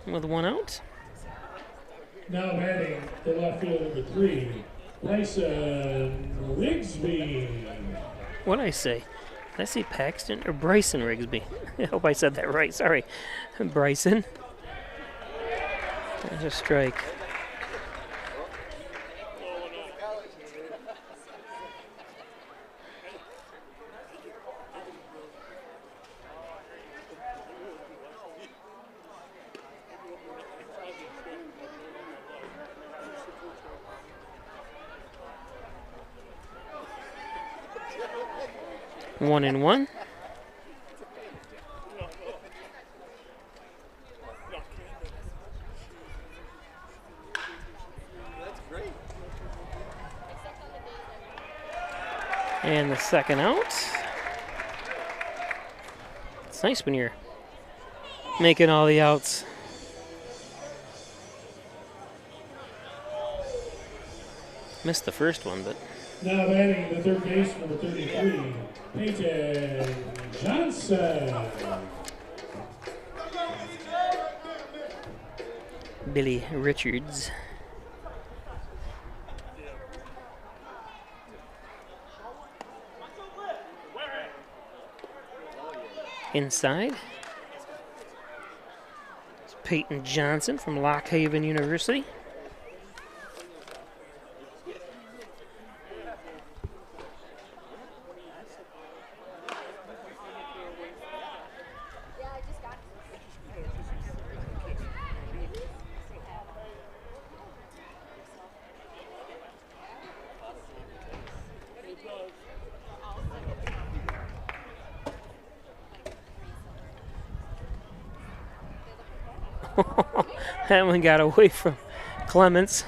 with one out.
Now batting the left field number 3, Bryson Rigsby.
What did I say? Did I say Paxton or Bryson Rigsby? I hope I said that right. Sorry, Bryson. There's a strike. One and one. And the second out. It's nice when you're making all the outs. Missed the first one, but.
Now batting the third base, number 33, Peyton Johnson.
Billy Richards. Inside, it's Peyton Johnson from Lock Haven University. That one got away from Clements.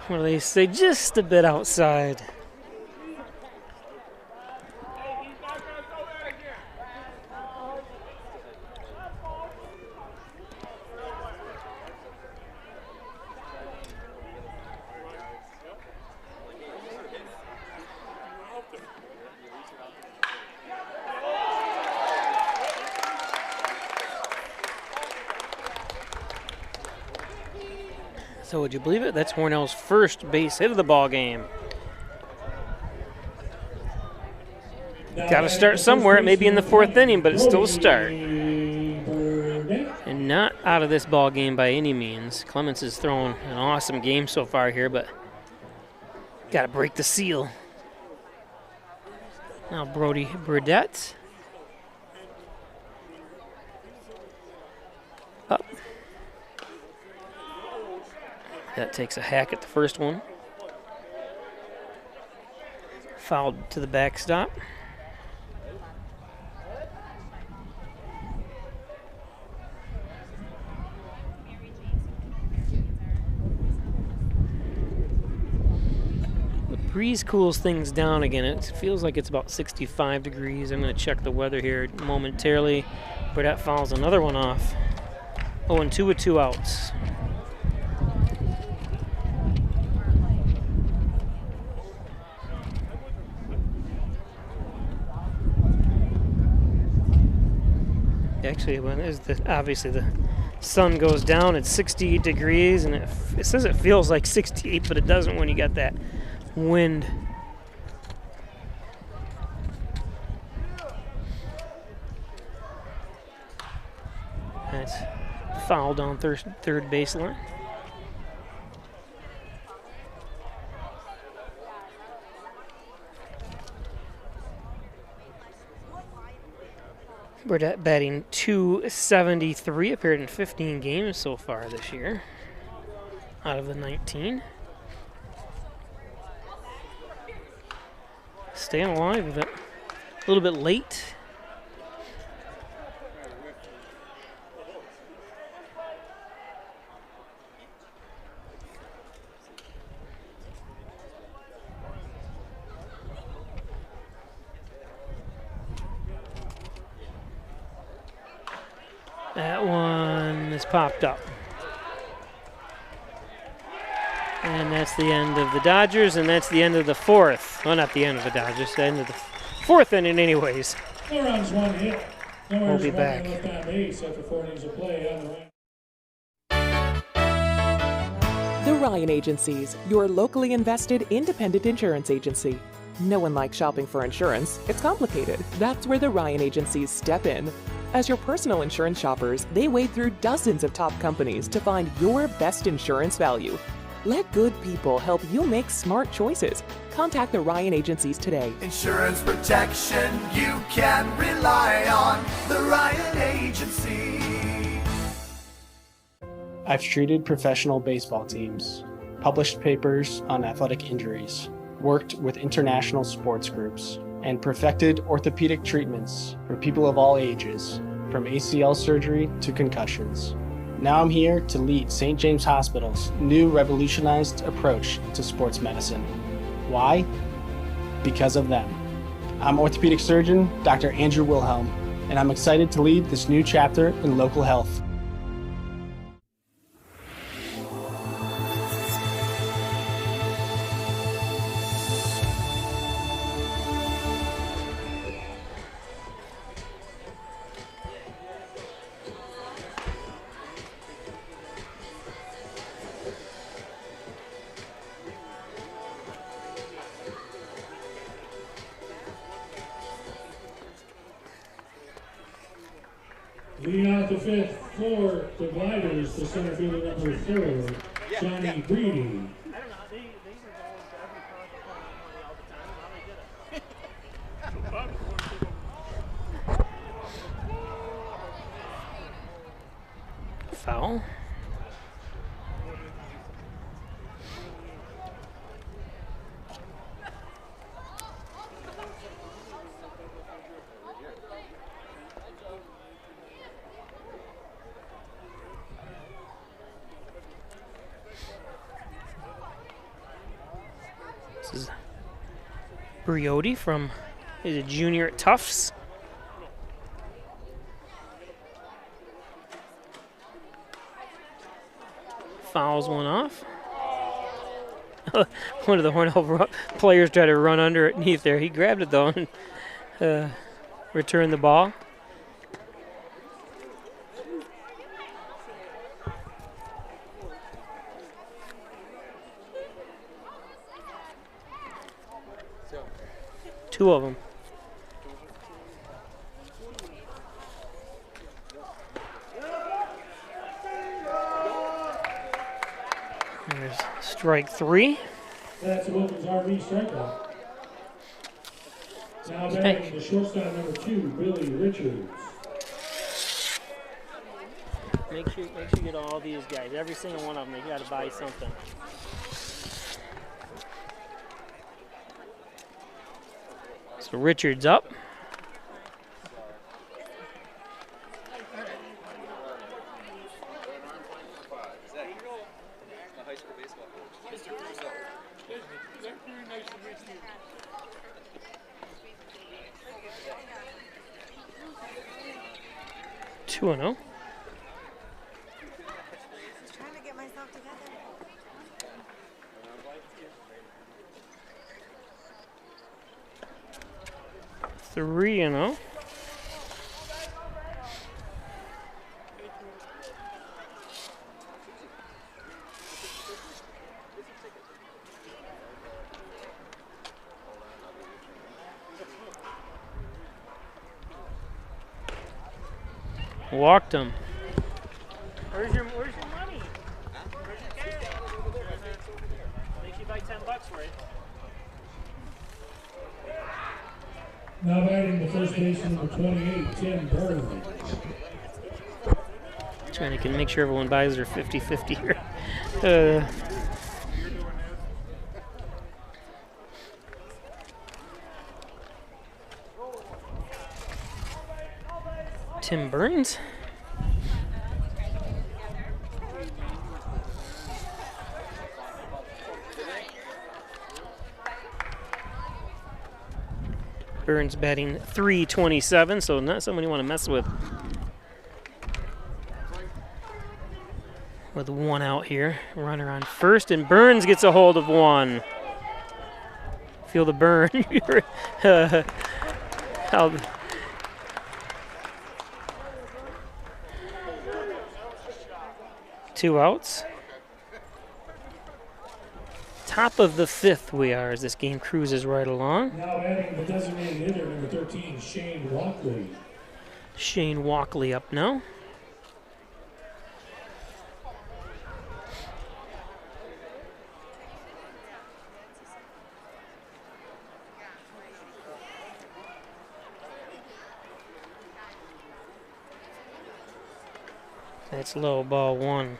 What do they say? Just a bit outside. So would you believe it? That's Hornell's first base hit of the ball game. Got to start somewhere. It may be in the fourth inning, but it's still a start. And not out of this ball game by any means. Clements has thrown an awesome game so far here, but got to break the seal. Now Brody Burdette. Up. That takes a hack at the first one. Fouled to the backstop. The breeze cools things down again. It feels like it's about 65 degrees. I'm going to check the weather here momentarily. Burdette fouls another one off. 0-2 with 2 outs. Actually, when obviously the sun goes down, it's 68 degrees, and it says it feels like 68, but it doesn't when you got that wind. That's fouled on third baseline. Burdette batting .273, appeared in 15 games so far this year out of the 19. Staying alive with it. A little bit late. That one is popped up. And that's the end of the Dodgers, and that's the end of the fourth. Well, not the end of the Dodgers, the end of the fourth inning anyways.
No runs, one hit. No
We'll
errors,
be
one
back.
left on base after 4 innings of play on the right.
The Ryan Agencies, your locally invested independent insurance agency. No one likes shopping for insurance. It's complicated. That's where the Ryan Agencies step in. As your personal insurance shoppers, they wade through dozens of top companies to find your best insurance value. Let good people help you make smart choices. Contact the Ryan Agencies today.
Insurance protection you can rely on. The Ryan Agency.
I've treated professional baseball teams, published papers on athletic injuries, worked with international sports groups, and perfected orthopedic treatments for people of all ages, from ACL surgery to concussions. Now I'm here to lead St. James Hospital's new revolutionized approach to sports medicine. Why? Because of them. I'm orthopedic surgeon Dr. Andrew Wilhelm, and I'm excited to lead this new chapter in local health.
Leading out the fifth for the Gliders, the center fielder number 4, Johnny Breedy.
Foul. This is Briotti from, he's a junior at Tufts. Fouls one off. One of the Hornell players tried to run underneath there. He grabbed it though and returned the ball. Two of them. There's strike 3.
That's a Wilkins RV strikeout. Now batting the shortstop number 2, Billy Richards.
Make sure you get all these guys. Every single one of them, you got to buy something. So Richards up. Two and 0.
Trying to get myself together.
3-0. Walked him. Where's your money? Where's your cash? Makes you buy $10 for it.
Now batting the first baseman, number 28, Tim Burns.
Trying to make sure everyone buys their 50-50 here. Tim Burns. Burns batting .327, so not someone you want to mess with. With one out here, runner on first, and Burns gets a hold of one. Feel the burn. Two outs. Top of the fifth we are as this game cruises right along.
Now batting the designated hitter, number 13, Shane Walkley.
Shane Walkley up now. That's low, ball one.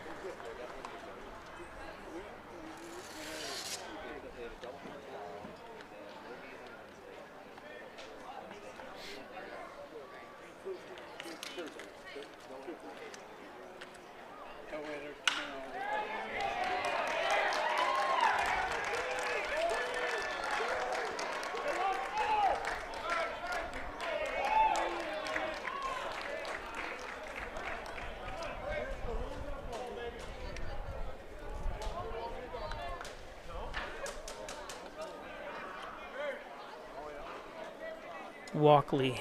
Walkley.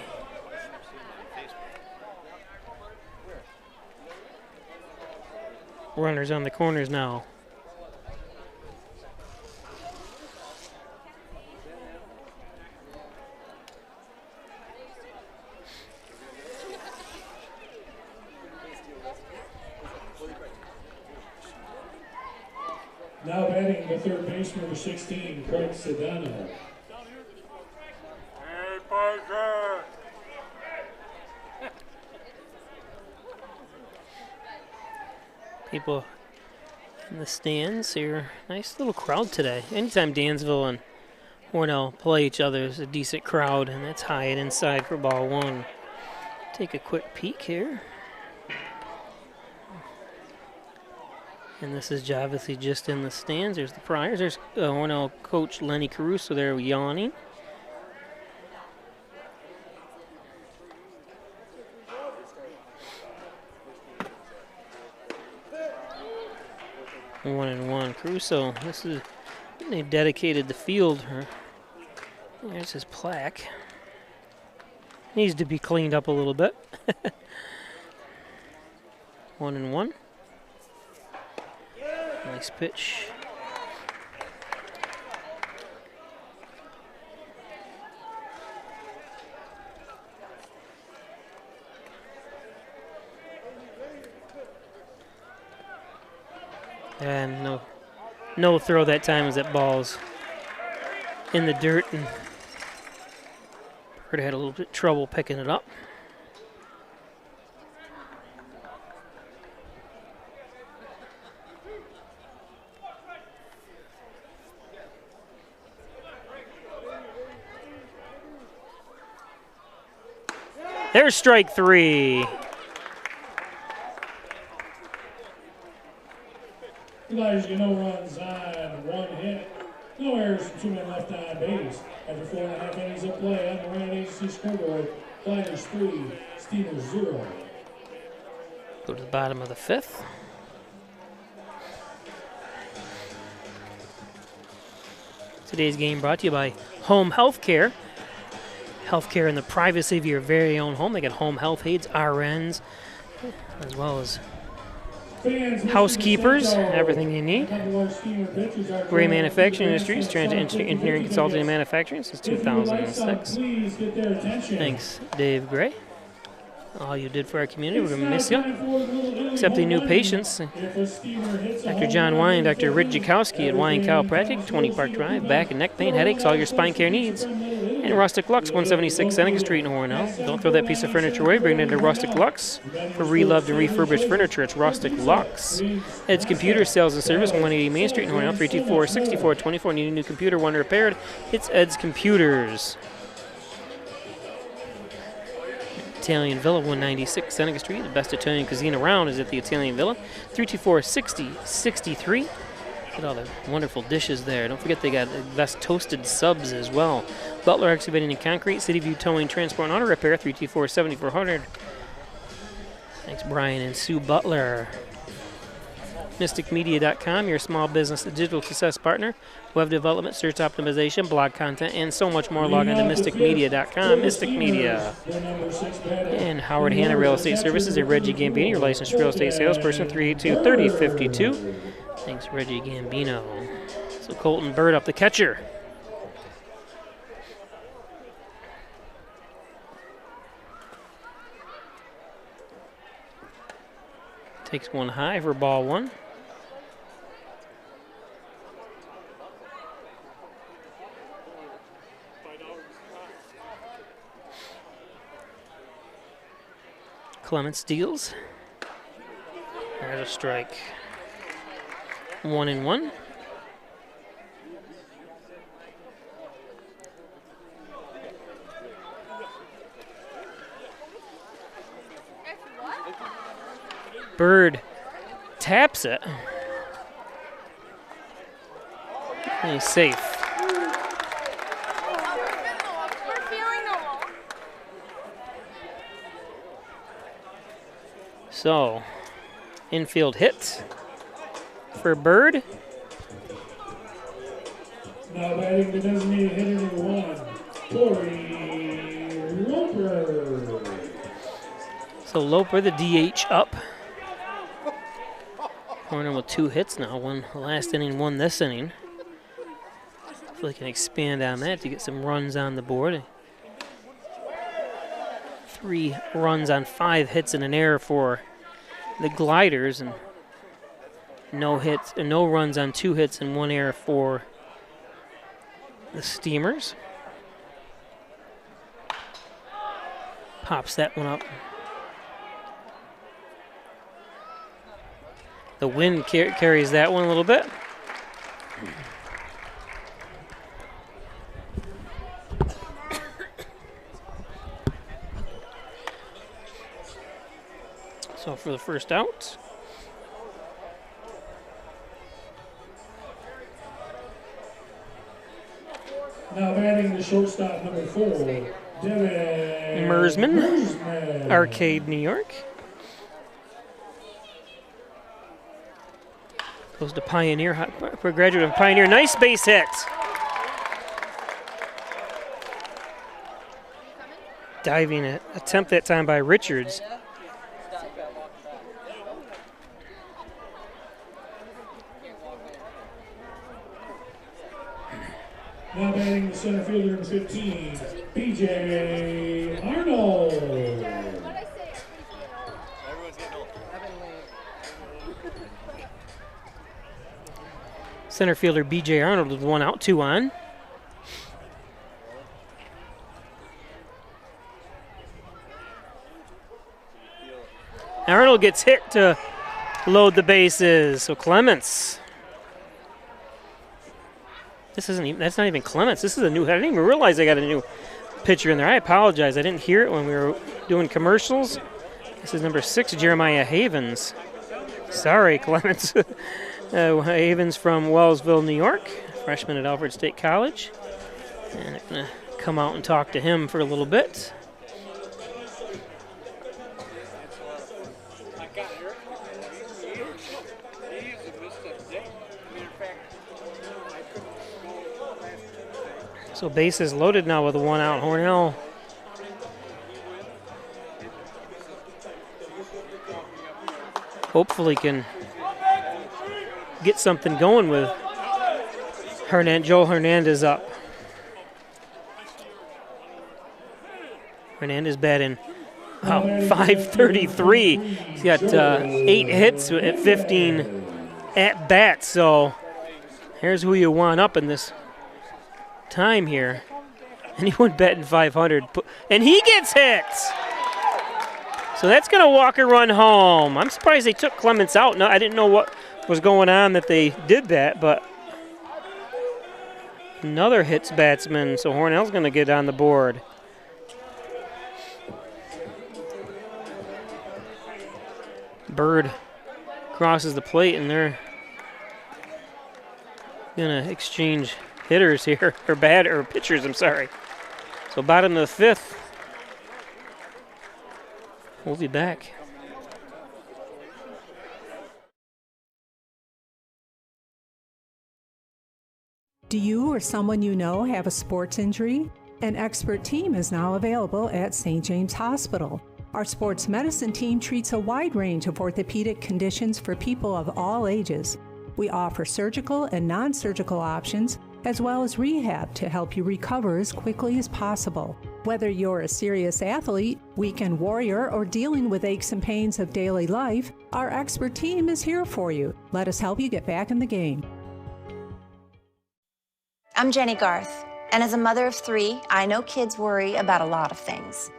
Runners on the corners now.
Now batting the third baseman, number 16, Craig Sedano.
People in the stands here. Nice little crowd today. Anytime Dansville and Hornell play each other, there's a decent crowd, and that's high and inside for ball one. Take a quick peek here. And this is obviously just in the stands. There's the Friars. There's Hornell coach Lenny Caruso there yawning. One and one. Caruso, this is, they've dedicated the field. There's his plaque. Needs to be cleaned up a little bit. 1 and 1. Nice pitch. And no throw that time as that ball's in the dirt, and Bird had a little bit of trouble picking it up. There's strike three.
Gliders get no runs on, one hit, no errors, and 2 men left on base. After 4.5 innings of play on the Ryan Agency scoreboard, Gliders 3, Steamers 0.
Go to the bottom of the fifth. Today's game brought to you by Home Healthcare. Healthcare in the privacy of your very own home. They got home health aides, RNs, as well as housekeepers, everything you need. Gray Manufacturing Industries, Transit Engineering Consulting and Manufacturing since 2006. Thanks, Dave Gray. All you did for our community, we're going to miss you. Accepting new patients, Dr. John Wine, Dr. Rick Jakowski at Wine Chiropractic, 20 Park Drive, back and neck pain, headaches, all your spine care needs. And And Rustic Lux, 176 Seneca Street in Hornell. Don't throw that piece of furniture away. Bring it into Rustic Lux for reloved and refurbished furniture. It's Rustic Lux. Ed's Computer Sales and Service, 180 Main Street in Hornell. 324-6424. Need a new computer, one repaired. It's Ed's Computers. Italian Villa, 196 Seneca Street. The best Italian cuisine around is at the Italian Villa. 324-6063. Look at all the wonderful dishes there. Don't forget they got the best toasted subs as well. Butler Excavating and Concrete, City View Towing, Transport and Auto Repair, 324-7400. Thanks, Brian and Sue Butler. MysticMedia.com, your small business digital success partner. Web development, search optimization, blog content, and so much more. Log on to MysticMedia.com. Mystic Media. And Howard Hanna Real Estate Services, a Reggie Gambino, your licensed real estate salesperson, 382-3052. Thanks, Reggie Gambino. So Colton Bird up the catcher. Takes one high for ball one. Clement steals. There's a strike. 1-1. Bird taps it. And he's safe. So, infield hit for Bird.
Now batting the designated hitter number 1, Corey Loper.
So Loper, the DH, up. Hornell with 2 hits now, one last inning, one this inning. Hopefully they can expand on that to get some runs on the board. 3 runs on 5 hits and an error for the Gliders, and no runs on 2 hits and 1 error for the Steamers. Pops that one up. The wind carries that one a little bit. So for the first out.
Now batting the shortstop number 4, Devin
Mersman, Arcade, New York. Goes to Pioneer, for a graduate of Pioneer. Nice base hit. Diving attempt that time by Richards.
Now batting the center fielder number 15, B.J. Arnold.
Center fielder B.J. Arnold with 1 out, 2 on. Arnold gets hit to load the bases. So Clements. That's not even Clements. This is a new, I didn't even realize I got a new pitcher in there. I apologize. I didn't hear it when we were doing commercials. This is number 6, Jeremiah Havens. Sorry, Clements. Havens from Wellsville, New York, freshman at Alfred State College. And I'm going to come out and talk to him for a little bit. So bases loaded now with a 1 out. Hornell hopefully can get something going with Joel Hernandez up. Hernandez batting 533. He's got 8 hits at 15 at bats. So here's who you want up in this time here. Anyone betting 500, and he gets hit. So that's going to walk a run home. I'm surprised they took Clements out. No, I didn't know what was going on that they did that, but another hits batsman. So Hornell's going to get on the board. Bird crosses the plate, and they're going to exchange hitters here, or pitchers, I'm sorry. So bottom of the fifth. We'll be back.
Do you or someone you know have a sports injury? An expert team is now available at St. James Hospital. Our sports medicine team treats a wide range of orthopedic conditions for people of all ages. We offer surgical and non-surgical options, as well as rehab to help you recover as quickly as possible. Whether you're a serious athlete, weekend warrior, or dealing with aches and pains of daily life, our expert team is here for you. Let us help you get back in the game.
I'm Jenny Garth, and as a mother of 3, I know kids worry about a lot of things.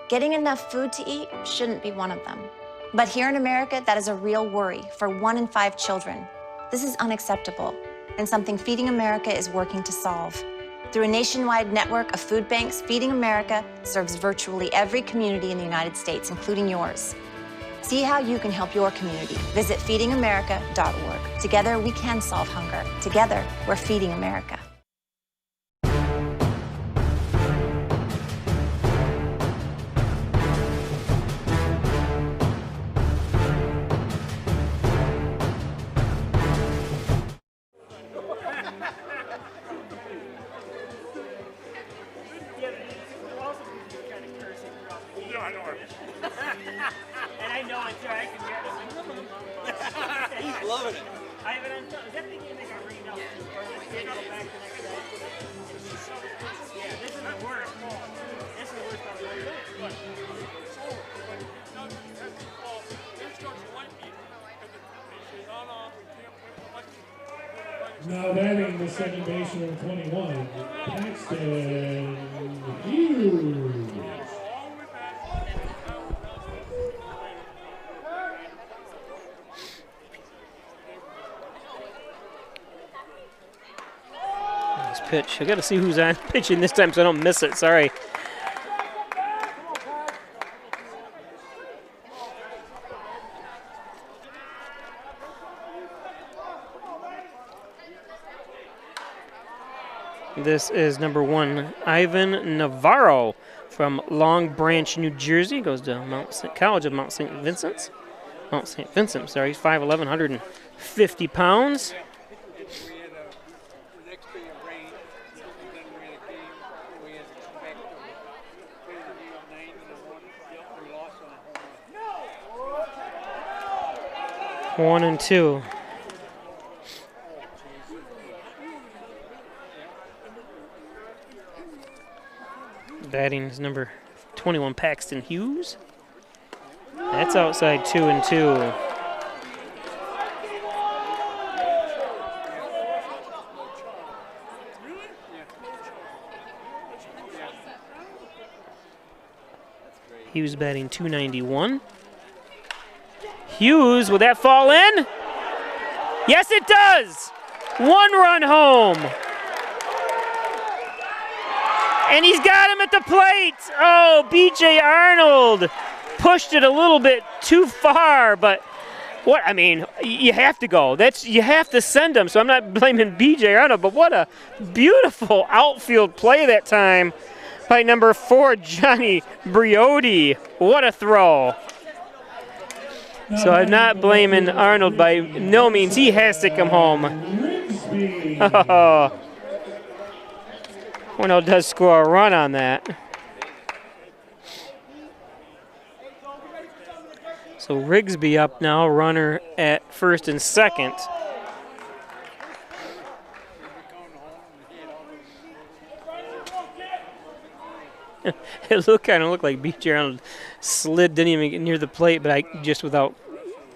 Getting enough food to eat shouldn't be one of them. But here in America, that is a real worry for 1 in 5 children. This is unacceptable, and something Feeding America is working to solve. Through a nationwide network of food banks, Feeding America serves virtually every community in the United States, including yours. See how you can help your community. Visit feedingamerica.org. Together, we can solve hunger. Together, we're Feeding America.
He's loving it.
Now batting the second baseman, 21, Paxton Hughes.
Nice pitch. I got to see who's on pitching this time so I don't miss it. Sorry. This is number 1, Ivan Navarro from Long Branch, New Jersey. Goes to College of Mount St. Vincent. Mount St. Vincent, sorry. He's 5'11", 150 pounds. One and two. Batting is number 21, Paxton Hughes. That's outside 2-2. Hughes batting 291. Hughes, will that fall in? Yes, it does. 1 run home. And he's got him at the plate. Oh, B.J. Arnold pushed it a little bit too far, but what, I mean, you have to go. You have to send him, so I'm not blaming B.J. Arnold, but what a beautiful outfield play that time by number 4, Johnny Briotti. What a throw. So I'm not blaming Arnold by no means. He has to come home. Oh. Hornell does score a run on that. So Rigsby up now, runner at first and second. It kind of looked like B.J. Arnold slid, didn't even get near the plate, but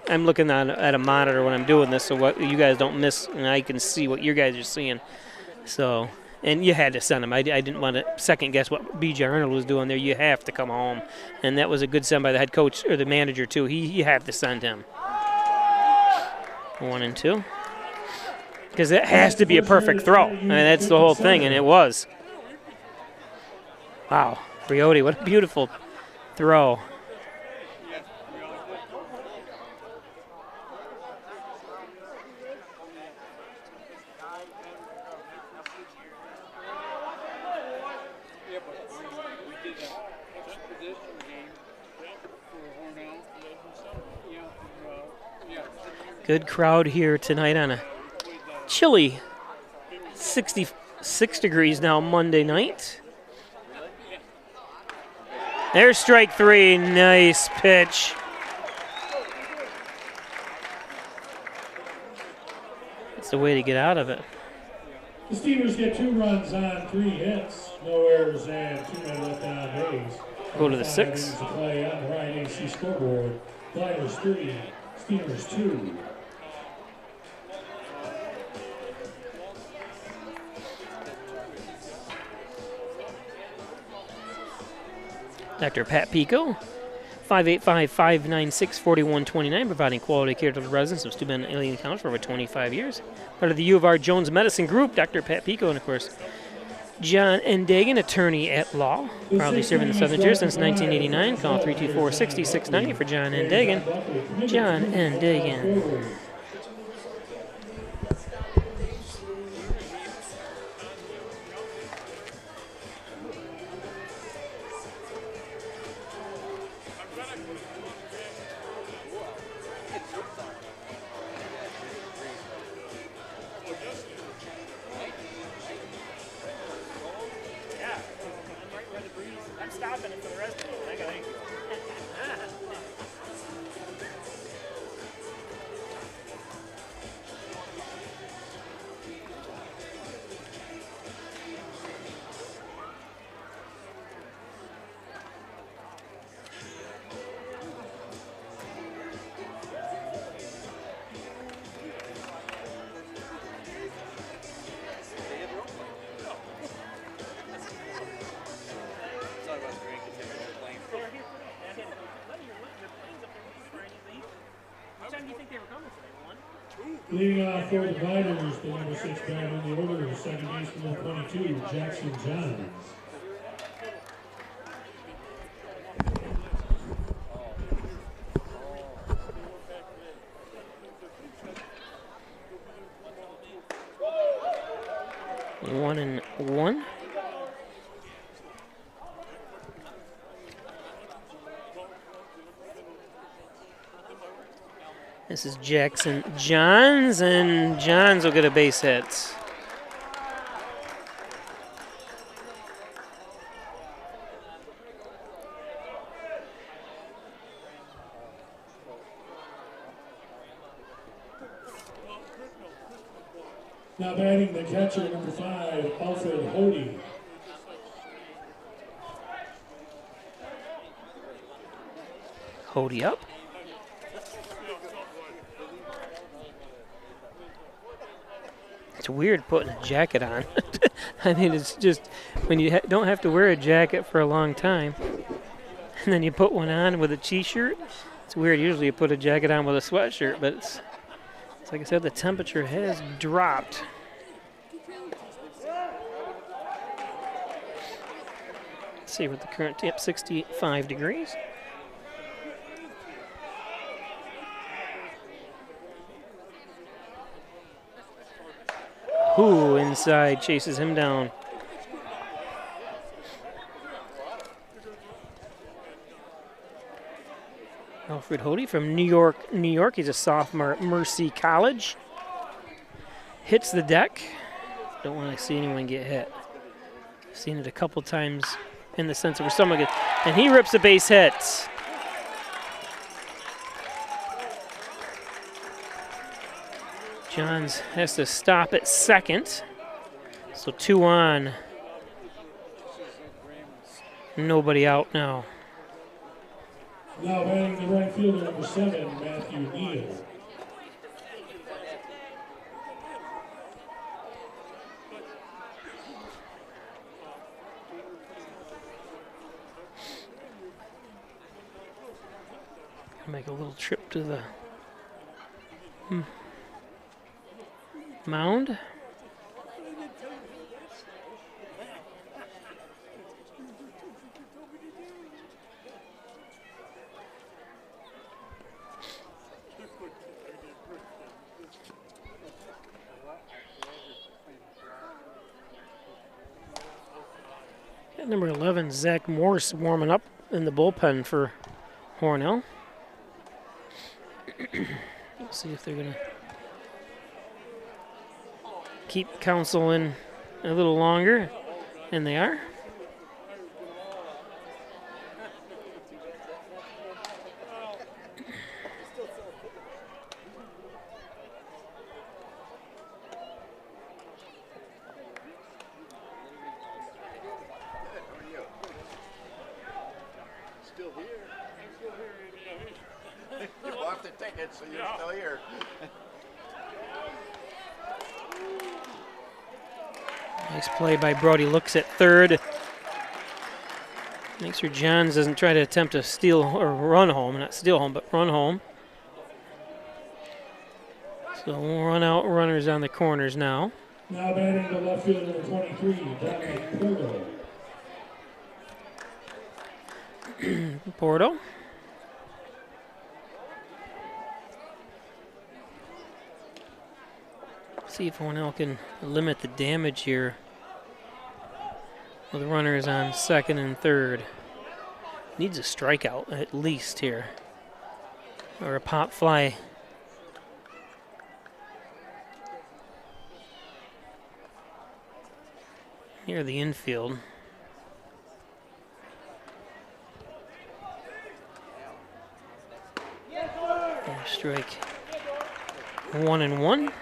I'm looking at a monitor when I'm doing this, so what you guys don't miss, and I can see what you guys are seeing. So And you had to send him. I didn't want to second guess what B.J. Arnold was doing there. You have to come home. And that was a good send by the head coach or the manager, too. You have to send him. 1-2. Because it has to be a perfect throw. I mean, that's the whole thing, and it was. Wow. Briotti, what a beautiful throw. Good crowd here tonight on a chilly 66 degrees now Monday night. There's strike three. Nice pitch. That's the way to get out of it.
The Steamers get 2 runs on 3 hits, no errors, and 2 men left on base.
Go to the 6.
To play on the Ryan AC scoreboard. Gliders 3, Steamers 2.
Dr. Pat Pico, 585-596-4129, providing quality care to the residents of Steuben and Alien College for over 25 years. Part of the U of R Jones Medicine Group, Dr. Pat Pico, and of course, John N. Dagan, attorney at law, proudly serving the Southern Tier since 1989. Call 324-6690 for John N. Dagan. John N. Dagan.
Leading off for the Gliders, the number 6 batter in the order, second baseman number 22, Jackson Johns.
One and one. This is Jackson Johns, and Johns will get a base hit.
Now batting the catcher, number 5, Alfred Hody.
Hody up. It's weird putting a jacket on. I mean, it's just when you don't have to wear a jacket for a long time, and then you put one on with a t-shirt. It's weird. Usually you put a jacket on with a sweatshirt, but it's like I said, the temperature has dropped. Let's see what the current temp, 65 degrees. Who inside chases him down. Alfred Hody from New York, New York. He's a sophomore at Mercy College. Hits the deck. Don't want to see anyone get hit. Seen it a couple times in the sense where someone gets, and he rips a base hit. Johns has to stop at second. So 2 on. Nobody out now.
Now batting the right fielder, number 7, Matthew Neal.
Make a little trip to the mound. Got number 11, Zach Morse, warming up in the bullpen for Hornell. Let's see if they're going to keep Council in a little longer, and they are.
You bought the ticket, so you're still here.
Nice play by Brody. Looks at third. Makes sure Johns doesn't try to attempt to steal or run home. Not steal home, but run home. So we'll run out runners on the corners now.
Now batting the left fielder, number 23, Dominic Porto.
Porto. See if Hornell can limit the damage here with runners on second and third. Needs a strikeout at least here, or a pop fly. Near the infield. And strike 1-1.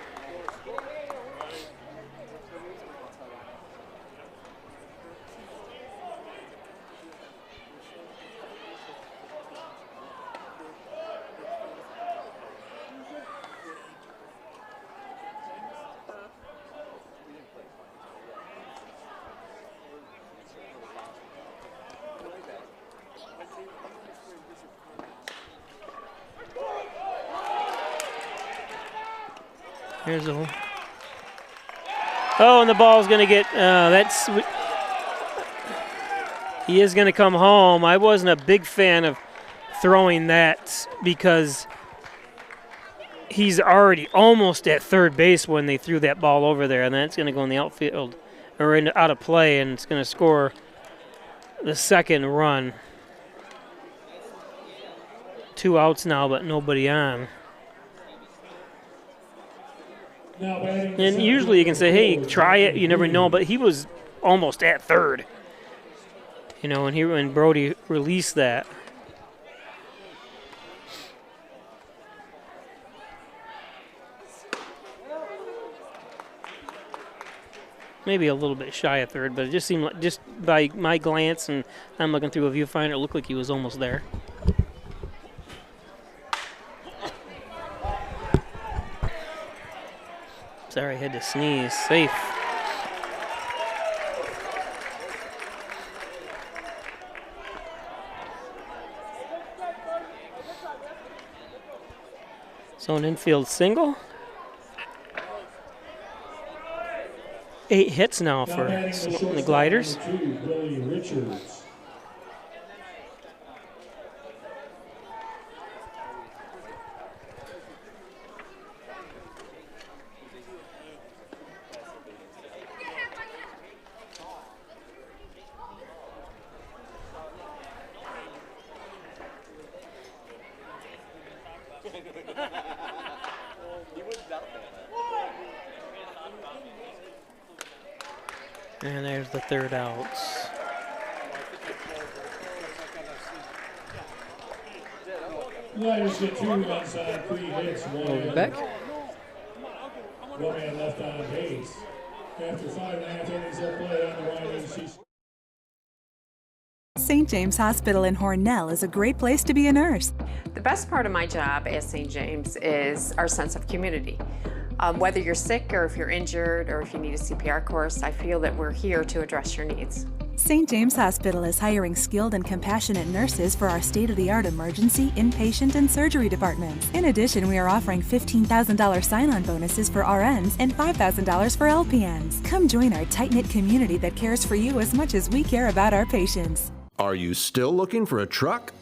Here's a. Oh, and the ball's going to get. He is going to come home. I wasn't a big fan of throwing that because he's already almost at third base when they threw that ball over there, and that's going to go in the outfield or out of play, and it's going to score the second run. 2 outs now, but nobody on. And usually you can say, hey, try it, you never know, but he was almost at third. You know, and when Brody released that. Maybe a little bit shy of third, but it just seemed like, just by my glance, and I'm looking through a viewfinder, it looked like he was almost there. Sorry, I had to sneeze. Safe. So an infield single. 8 hits now for the Gliders. And there's the third out.
Gliders get 2 runs on 3 hits.
Back.
1 man left on base. After 5.5 innings of play on the Ryan
St. James Hospital in Hornell is a great place to be a nurse.
The best part of my job at St. James is our sense of community. Whether you're sick or if you're injured or if you need a CPR course, I feel that we're here to address your needs.
St. James Hospital is hiring skilled and compassionate nurses for our state-of-the-art emergency, inpatient, and surgery departments. In addition, we are offering $15,000 sign-on bonuses for RNs and $5,000 for LPNs. Come join our tight-knit community that cares for you as much as we care about our patients.
Are you still looking for a truck?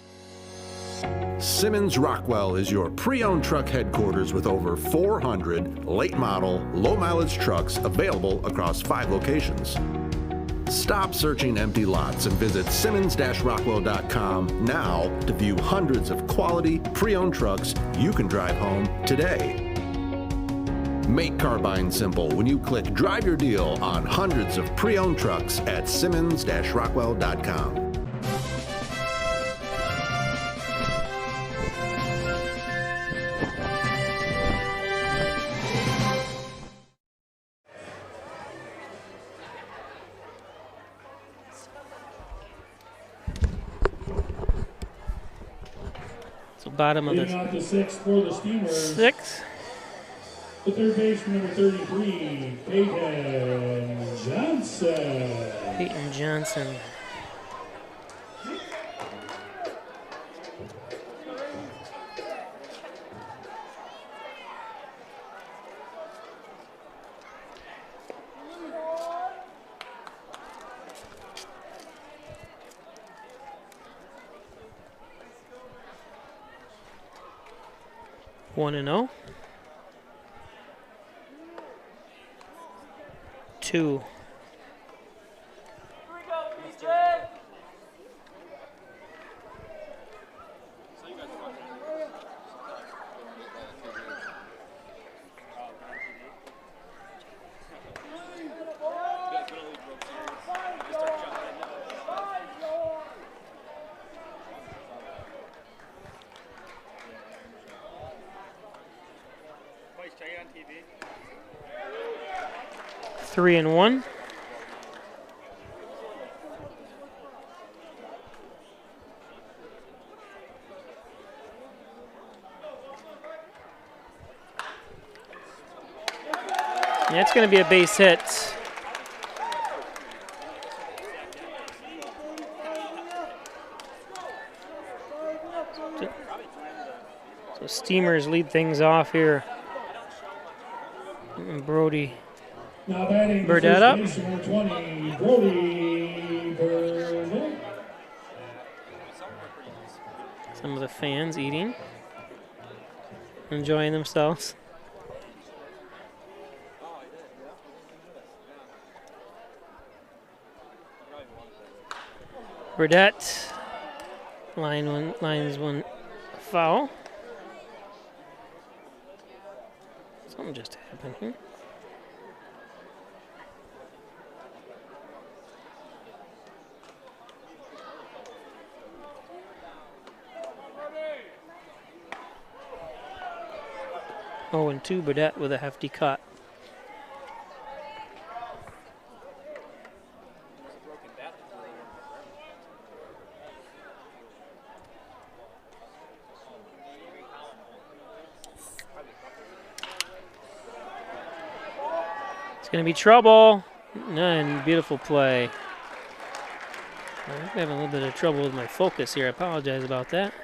Simmons Rockwell is your pre-owned truck headquarters with over 400 late model, low mileage trucks available across 5 locations. Stop searching empty lots and visit simmons-rockwell.com now to view hundreds of quality pre-owned trucks you can drive home today. Make car buying simple when you click Drive Your Deal on hundreds of pre-owned trucks at simmons-rockwell.com.
Bottom of
Leading off the 6th for the Steamers.
6.
The third baseman, number 33, Peyton Johnson.
Peyton Johnson. One and 0. 2. Three and 1. That's going to be a base hit. So Steamers lead things off here. And Brody
Now batting
Burdett up.
first base, number 20, Brody Burdett.
Some of the fans eating, enjoying themselves. Burdett, lines one foul. Something just happened here. Oh, and 2, Burdett with a hefty cut. It's going to be trouble. And beautiful play. I'm having a little bit of trouble with my focus here. I apologize about that.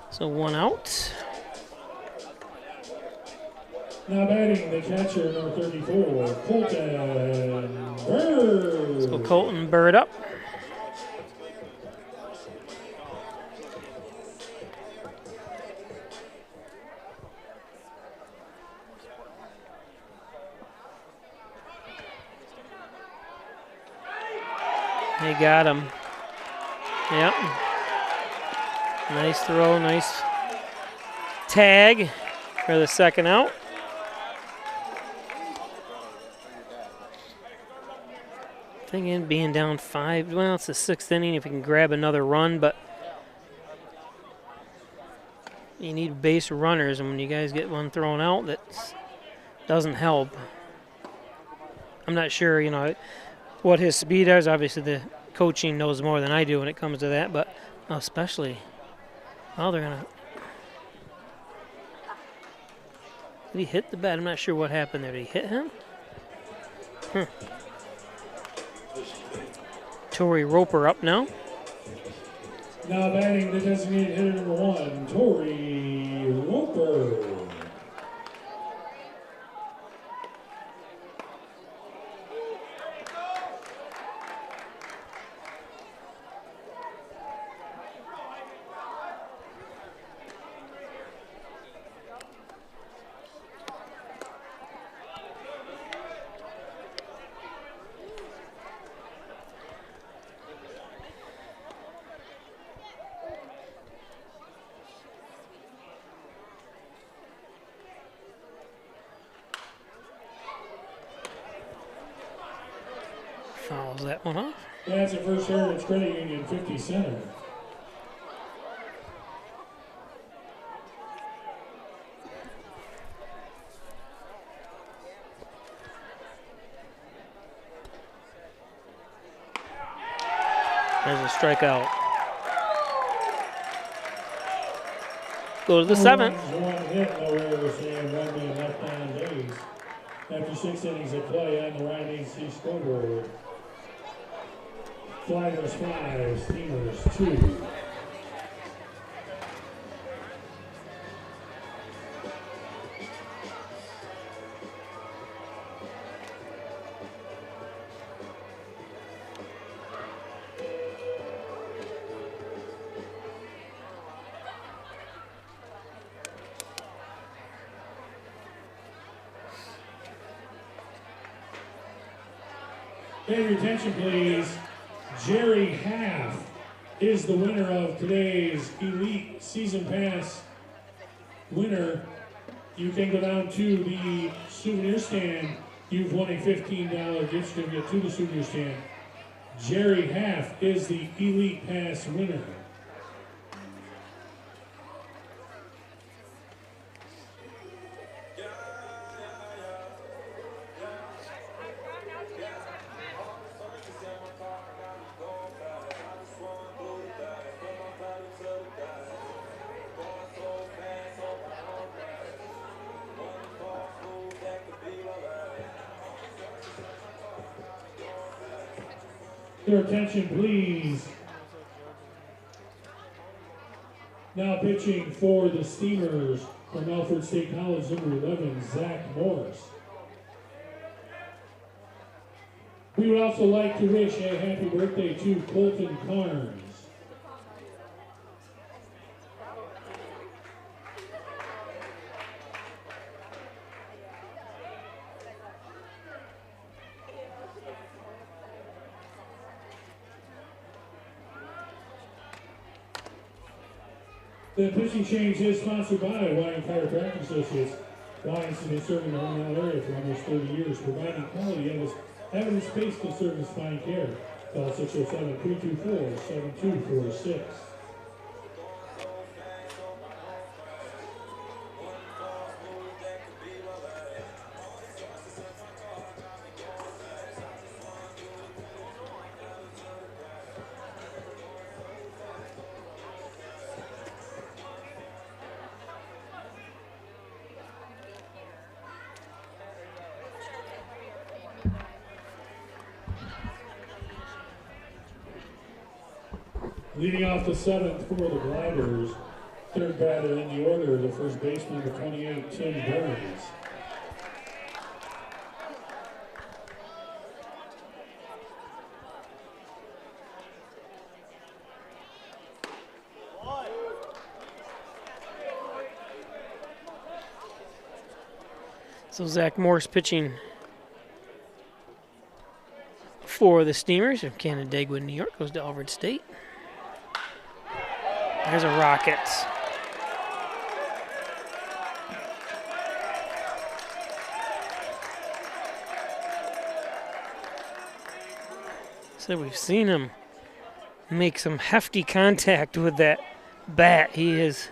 So 1 out.
Now batting the catcher, number 34, Colton Bird.
So Colton Bird up. They got him. Yep. Nice throw, nice tag for the second out. Thinking being down 5, well, it's the 6th inning if you can grab another run, but you need base runners, and when you guys get one thrown out, that doesn't help. I'm not sure, what his speed is. Obviously, the coaching knows more than I do when it comes to that, but especially, well, they're going to. Did he hit the bat? I'm not sure what happened there. Did he hit him? Torrey Roper up now.
Now batting the designated hitter number 1, Torrey Roper.
Fouls that one off.
That's a First Heritage Credit Union 50 center.
There's a strikeout. Go to the 7th.
One hit, no errors, and 1 being left on base. After 6 innings of play on the Ryan AC scoreboard. Gliders 5, Steamers 2. Pay your attention, please. Jerry Half is the winner of today's Elite Season Pass winner. You can go down to the souvenir stand. You've won a $15 gift certificate to the souvenir stand. Jerry Half is the Elite Pass winner. Your attention, please. Now pitching for the Steamers from Alfred State College, number 11, Zach Morris. We would also like to wish a happy birthday to Colton Carnes. The pitching change is sponsored by Wyand Chiropractic Associates. Wyand's been serving the Hornell area for almost 30 years, providing quality evidence-based conservative spine care. Call 607-324-7246. Leading off the 7th for the Gliders, third batter in the order, the first baseman, number 28, Tim Burns.
So Zach Morris pitching for the Steamers of Canandaigua, New York, goes to Alfred State. There's a rocket. So we've seen him make some hefty contact with that bat. He is.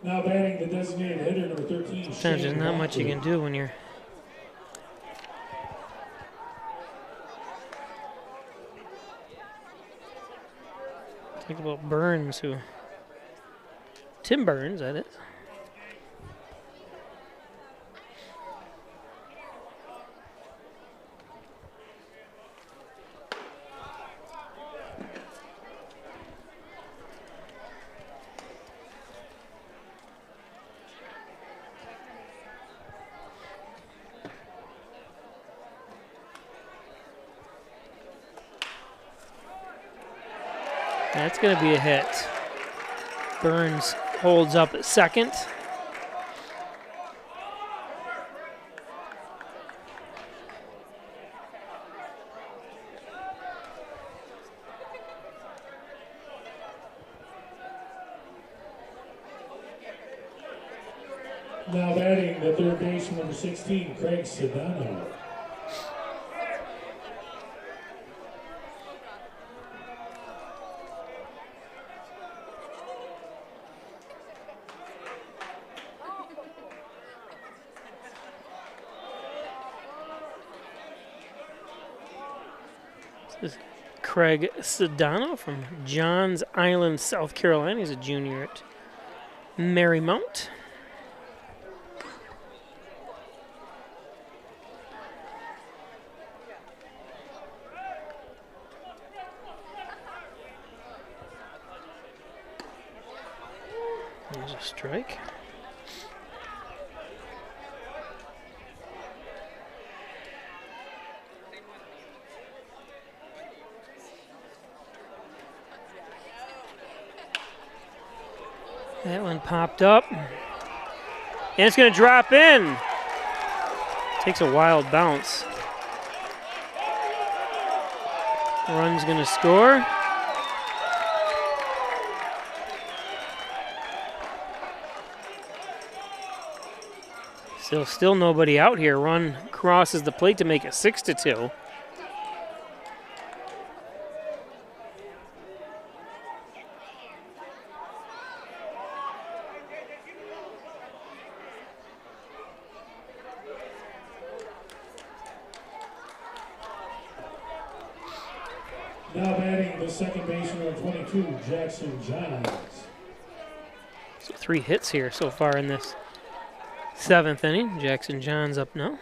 Now batting the designated hitter, number 13.
Sometimes there's not much you can do when you're Think about Burns, Tim Burns, that is. That's going to be a hit. Burns holds up at second.
Now batting the third baseman, number 16, Craig Sedano.
This is Craig Sedano from Johns Island, South Carolina. He's a junior at Marymount. There's a strike. That one popped up. And it's going to drop in. Takes a wild bounce. Run's going to score. Still nobody out here. Run crosses the plate to make it 6-2.
Now batting the second baseman, number 22, Jackson Johns.
So 3 hits here so far in this 7th inning. Jackson Johns up now.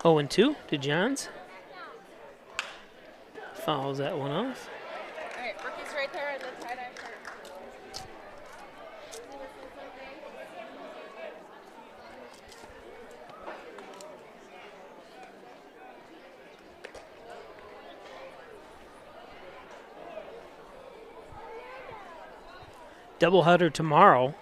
Oh, and 2 to Johns. Fouls that one off.
All right, rookie's right there in the tie-dye part.
Doubleheader tomorrow.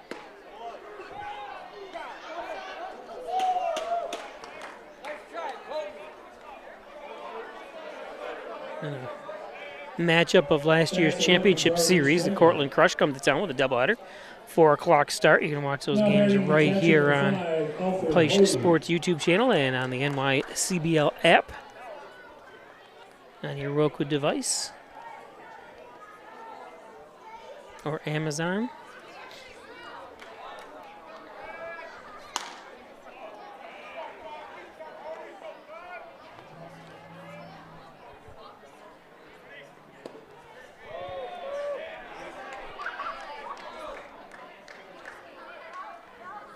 Matchup of last year's championship series. The Cortland Crush come to town with a doubleheader. 4 o'clock start. You can watch those games right here on Peisch Sports YouTube channel and on the NYCBL app on your Roku device or Amazon.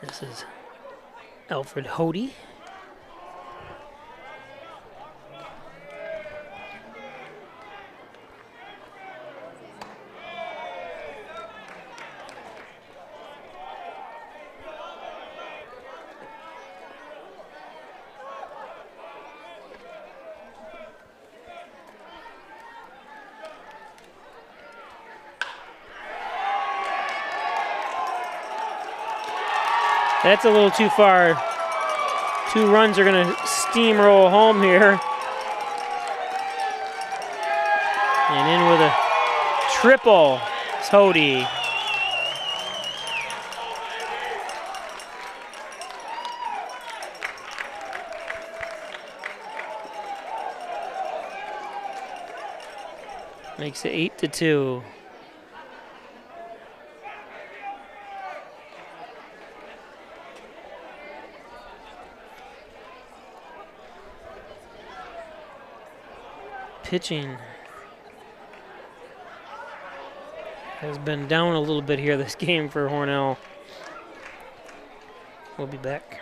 This is Alfred Hody. That's a little too far. 2 runs are going to steamroll home here. And in with a triple, Hody. Makes it 8-2. Pitching has been down a little bit here this game for Hornell. We'll be back.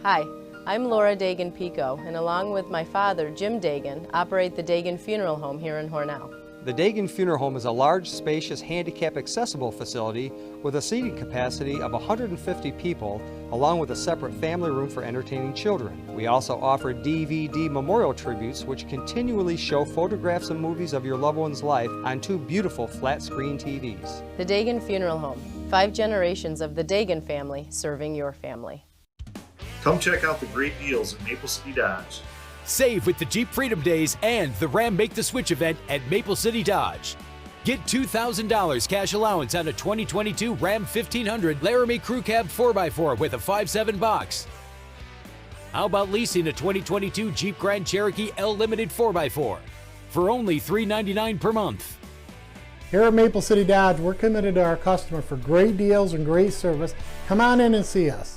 Hi, I'm Laura Dagan-Pico, and along with my father, Jim Dagan, operate the Dagan Funeral Home here in Hornell.
The Dagan Funeral Home is a large, spacious, handicap-accessible facility with a seating capacity of 150 people, along with a separate family room for entertaining children. We also offer DVD memorial tributes, which continually show photographs and movies of your loved one's life on 2 beautiful flat-screen TVs.
The Dagan Funeral Home, 5 generations of the Dagan family serving your family.
Come check out the great deals at Maple City Dodge.
Save with the Jeep Freedom Days and the Ram Make the Switch event at Maple City Dodge. Get $2,000 cash allowance on a 2022 Ram 1500 Laramie Crew Cab 4x4 with a 5.7 box. How about leasing a 2022 Jeep Grand Cherokee L Limited 4x4 for only $399 per month?
Here at Maple City Dodge, we're committed to our customer for great deals and great service. Come on in and see us.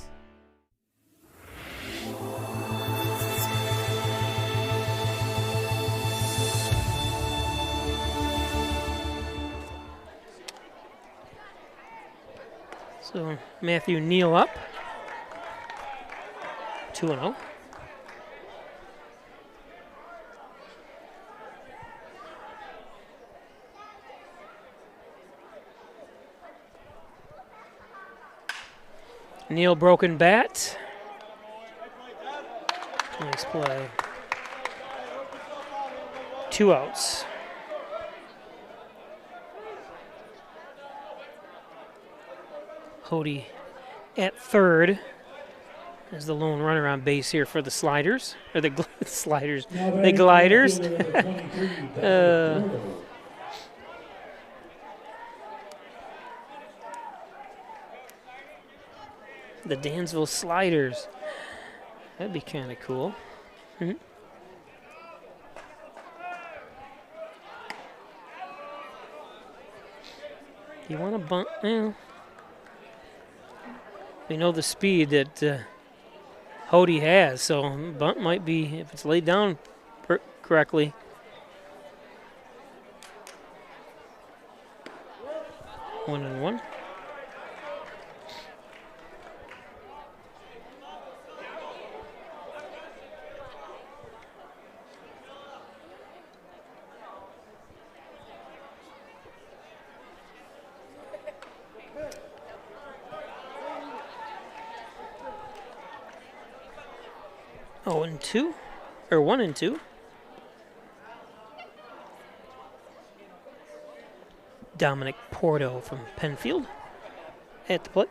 So Matthew Neal up, 2-0. Neal broken bat. Nice play. 2 outs. Hody at third as the lone runner on base here for the Sliders, or the Sliders, the Gliders. The Dansville Sliders. That'd be kind of cool. Mm-hmm. You want to bunt? Well, we know the speed that Hody has, so bunt might be, if it's laid down correctly. 1-1. Oh, and 2, or 1-2. Dominic Porto from Penfield at the plate.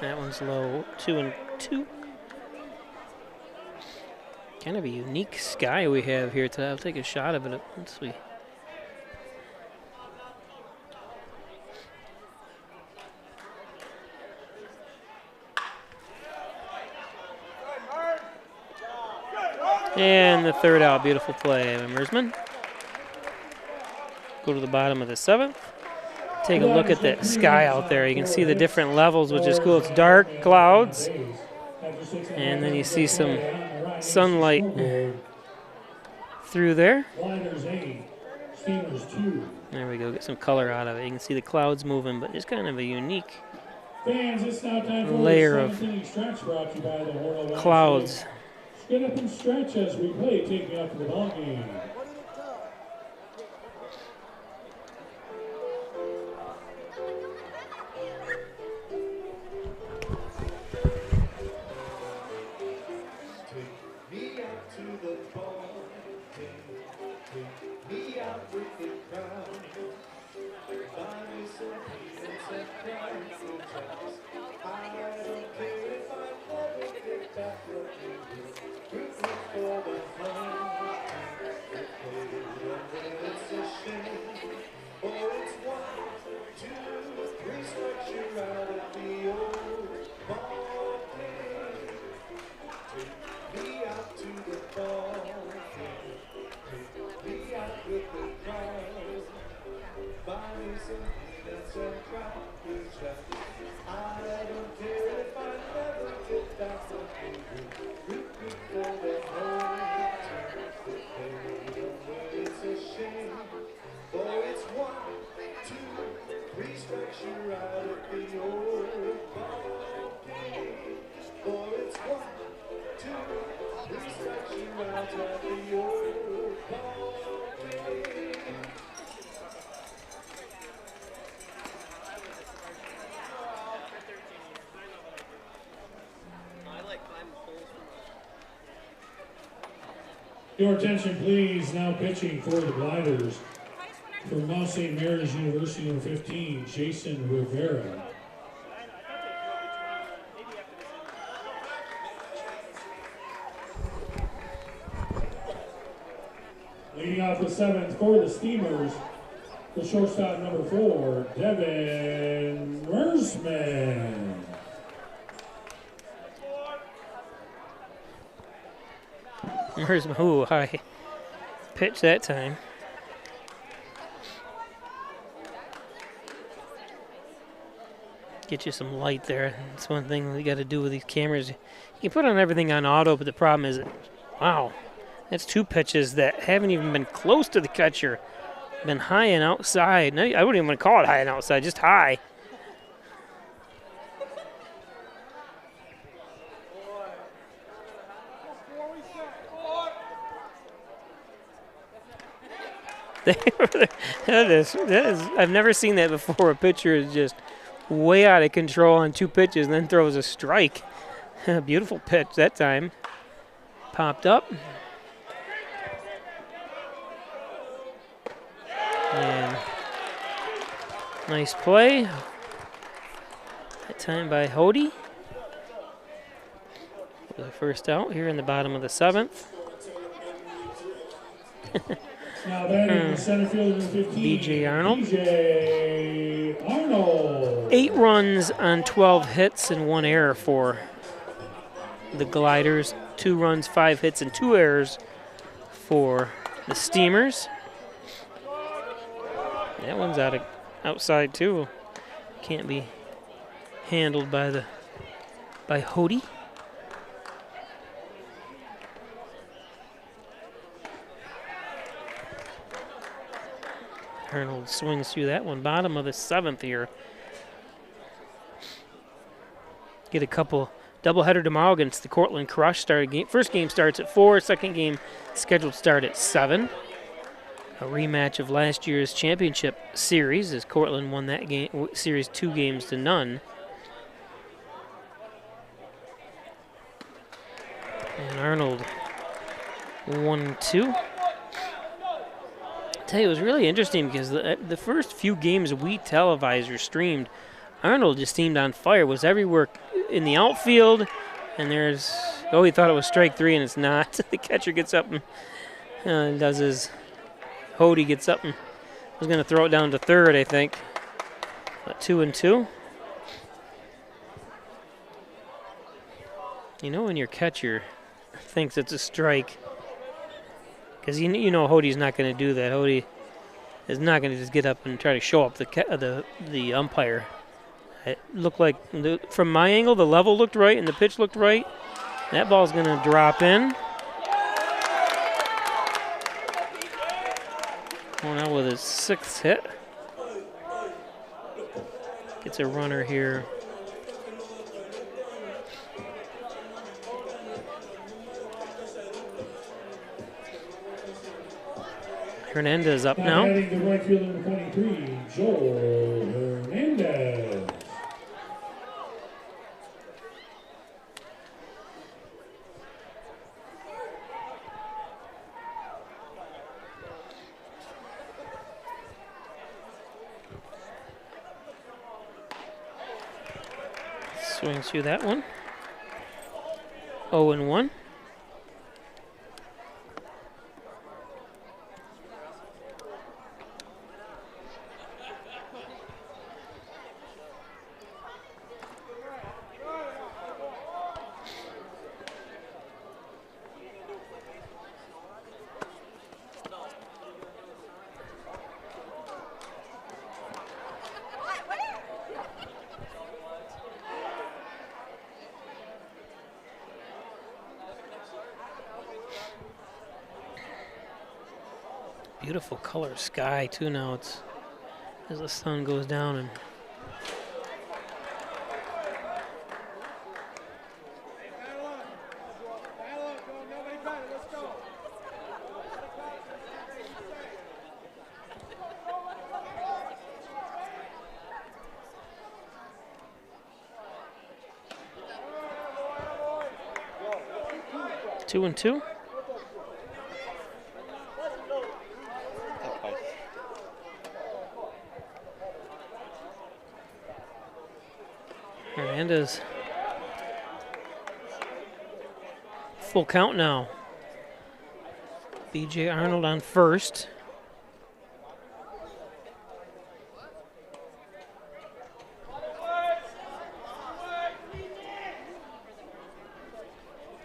That one's low, 2-2. Kind of a unique sky we have here today. I'll take a shot of it once we. And the third out, beautiful play by Mersman. Go to the bottom of the 7th. Take a look at the sky out there. You can see the different levels, which is cool. It's dark clouds, and then you see some sunlight through there. There we go, get some color out of it. You can see the clouds moving, but it's kind of a unique layer of clouds.
Get up and stretch as we play, taking up the ball game. Your attention, please. Now pitching for the Gliders. From Mount St. Mary's University, number 15, Jason Rivera. Leading off the 7th for the Steamers, the shortstop number 4, Devin Mersman.
Mersman, ooh, high pitch that time. Get you some light there. That's one thing we got to do with these cameras. You can put on everything on auto, but the problem is, wow, that's 2 pitches that haven't even been close to the catcher. Been high and outside. No, I wouldn't even want to call it high and outside, just high. that is, I've never seen that before. A pitcher is just way out of control on 2 pitches and then throws a strike. Beautiful pitch that time. Popped up. And nice play. That time by Hody. The first out here in the bottom of the 7th.
Now batting the center fielder, 15,
B.J. Arnold.
B.J. Arnold.
8 runs on 12 hits and 1 error for the Gliders. 2 runs, 5 hits, and 2 errors for the Steamers. That one's outside too. Can't be handled by Hody. Arnold swings through that one. Bottom of the 7th here. Get a couple doubleheader tomorrow against the Cortland Crush. First game starts at 4. Second game scheduled to start at 7. A rematch of last year's championship series as Cortland won that game series 2 games to none. And Arnold 1-2. I tell you, it was really interesting because the first few games we televised or streamed, Arnold just seemed on fire. Was everywhere in the outfield, and he thought it was strike 3 and it's not. The catcher gets up and does his. Hody gets up and was going to throw it down to third, I think. But 2-2. You know when your catcher thinks it's a strike, because you know Hody's not going to do that. Hody is not going to just get up and try to show up the umpire. It looked like, from my angle, the level looked right and the pitch looked right. That ball's going to drop in. Hornell with his 6th hit. Gets a runner here. Hernandez up now.
Batting the right fielder, number 23, Joel Hernandez.
Swings through that one. 0-1. Beautiful color sky too now. It's as the sun goes down and Two and two. Hernandez. Full count now. B.J. Arnold on first.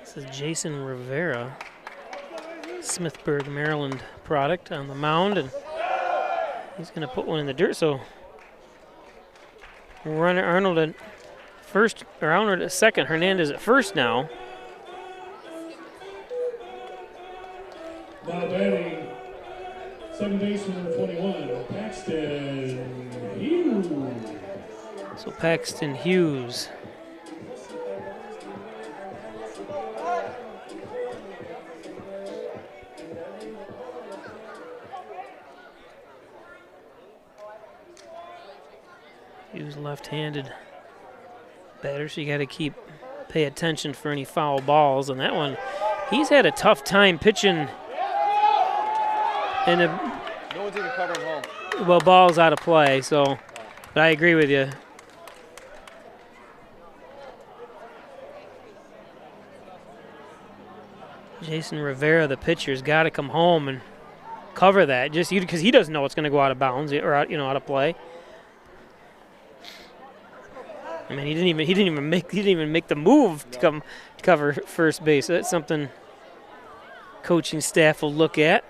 This is Jason Rivera, Smithburg, Maryland product on the mound, and he's going to put one in the dirt. So runner Arnold at first, or Arnold at second, Hernandez at first now.
Now batting, second baseman number 21, Paxton Hughes.
So Paxton Hughes. Hughes left-handed batter, so you got to pay attention for any foul balls. And that one, he's had a tough time pitching. And
no one's even covering home.
Well, ball's out of play. So, but I agree with you. Jason Rivera, the pitcher's got to come home and cover that, just because he doesn't know it's going to go out of bounds or out of play. I mean, he didn't even make the move to come cover first base. So that's something coaching staff will look at.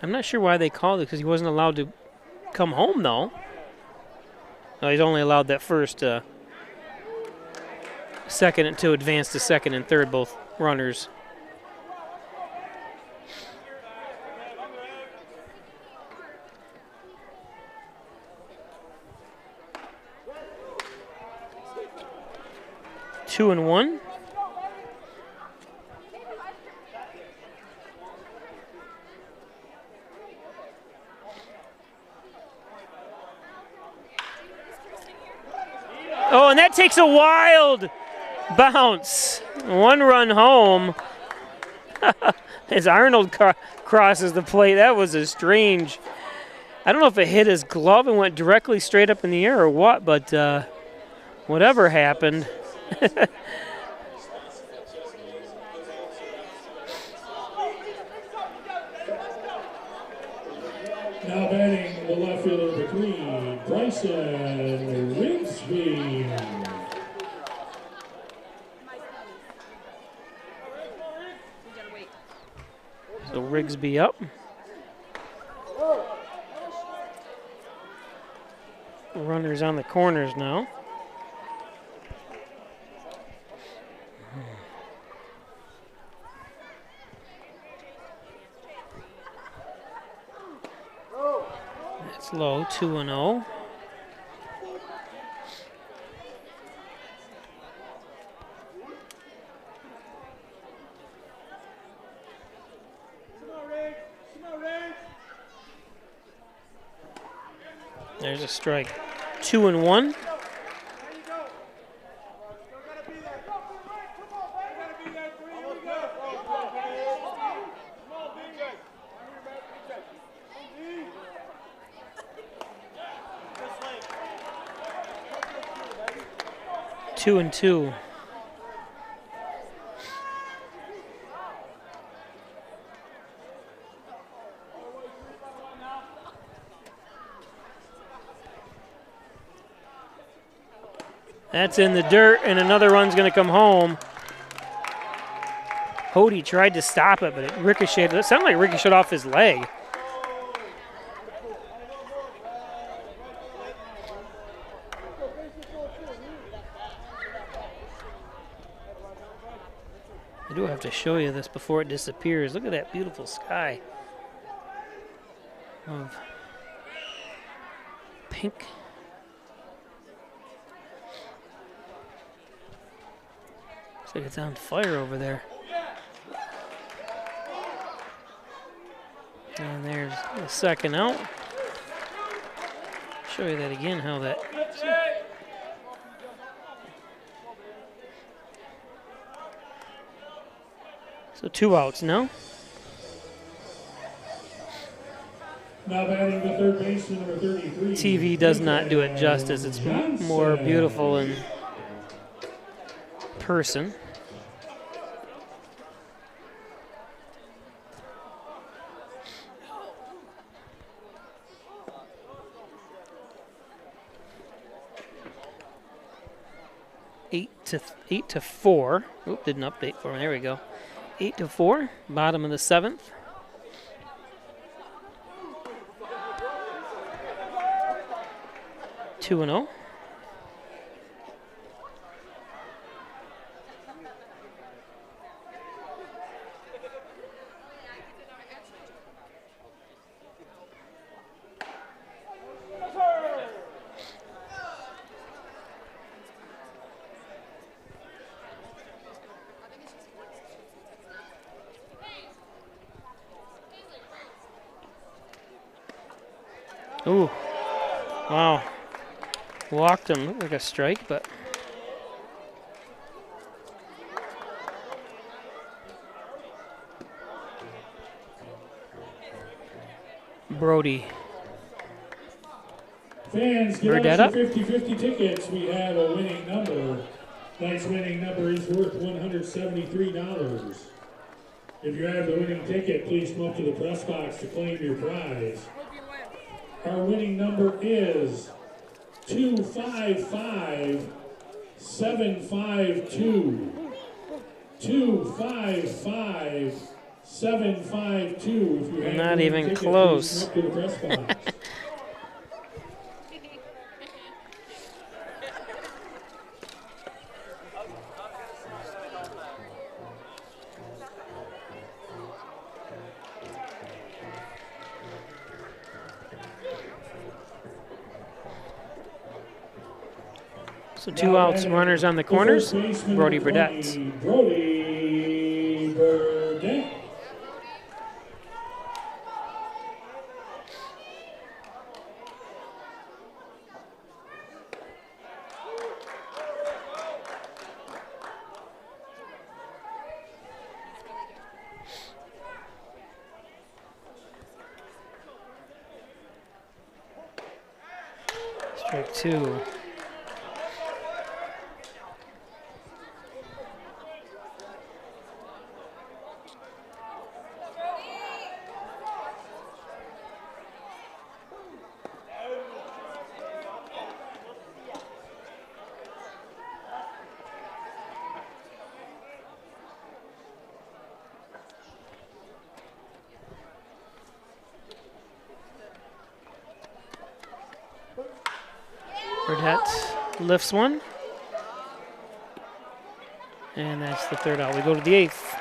I'm not sure why they called it, because he wasn't allowed to come home though. No, he's only allowed that first second to advance to second and third, both runners. Two and one. Oh, and that takes a wild bounce. One run home as Arnold crosses the plate. That was a strange. I don't know if it hit his glove and went directly straight up in the air or what, but whatever happened.
Now batting the left fielder number 3, Bryson Rigsby.
So Rigsby up. Runners on the corners now. That's low, 2-0. There's a strike. 2-1. Two and two. That's in the dirt, and another run's going to come home. Hody tried to stop it, but it ricocheted. It sounded like it ricocheted off his leg. I do have to show you this before it disappears. Look at that beautiful sky of pink. Looks like it's on fire over there. And there's the second out. Show you that again, how that. So 2 outs now.
Now batting the third baseman, number 33.
TV does not do it justice. It's more beautiful in person. Eight to 4. Oop, didn't update for me. There we go. 8-4. Bottom of the 7th. Two and 0. Ooh, wow. Walked him, looked like a strike, but. Brody.
Fans, get out your 50-50 tickets. We have a winning number. Tonight's winning number is worth $173. If you have the winning ticket, please come up to the press box to claim your prize. Our winning number is 255-752. 255-752. If you have
not even
ticket,
close.
please come up to the press box.
So 2 outs, runners on the corners. Brody Burdette.
Brody Burdette.
Strike 2. Burdette lifts one. And that's the 3rd out. We go to the 8th.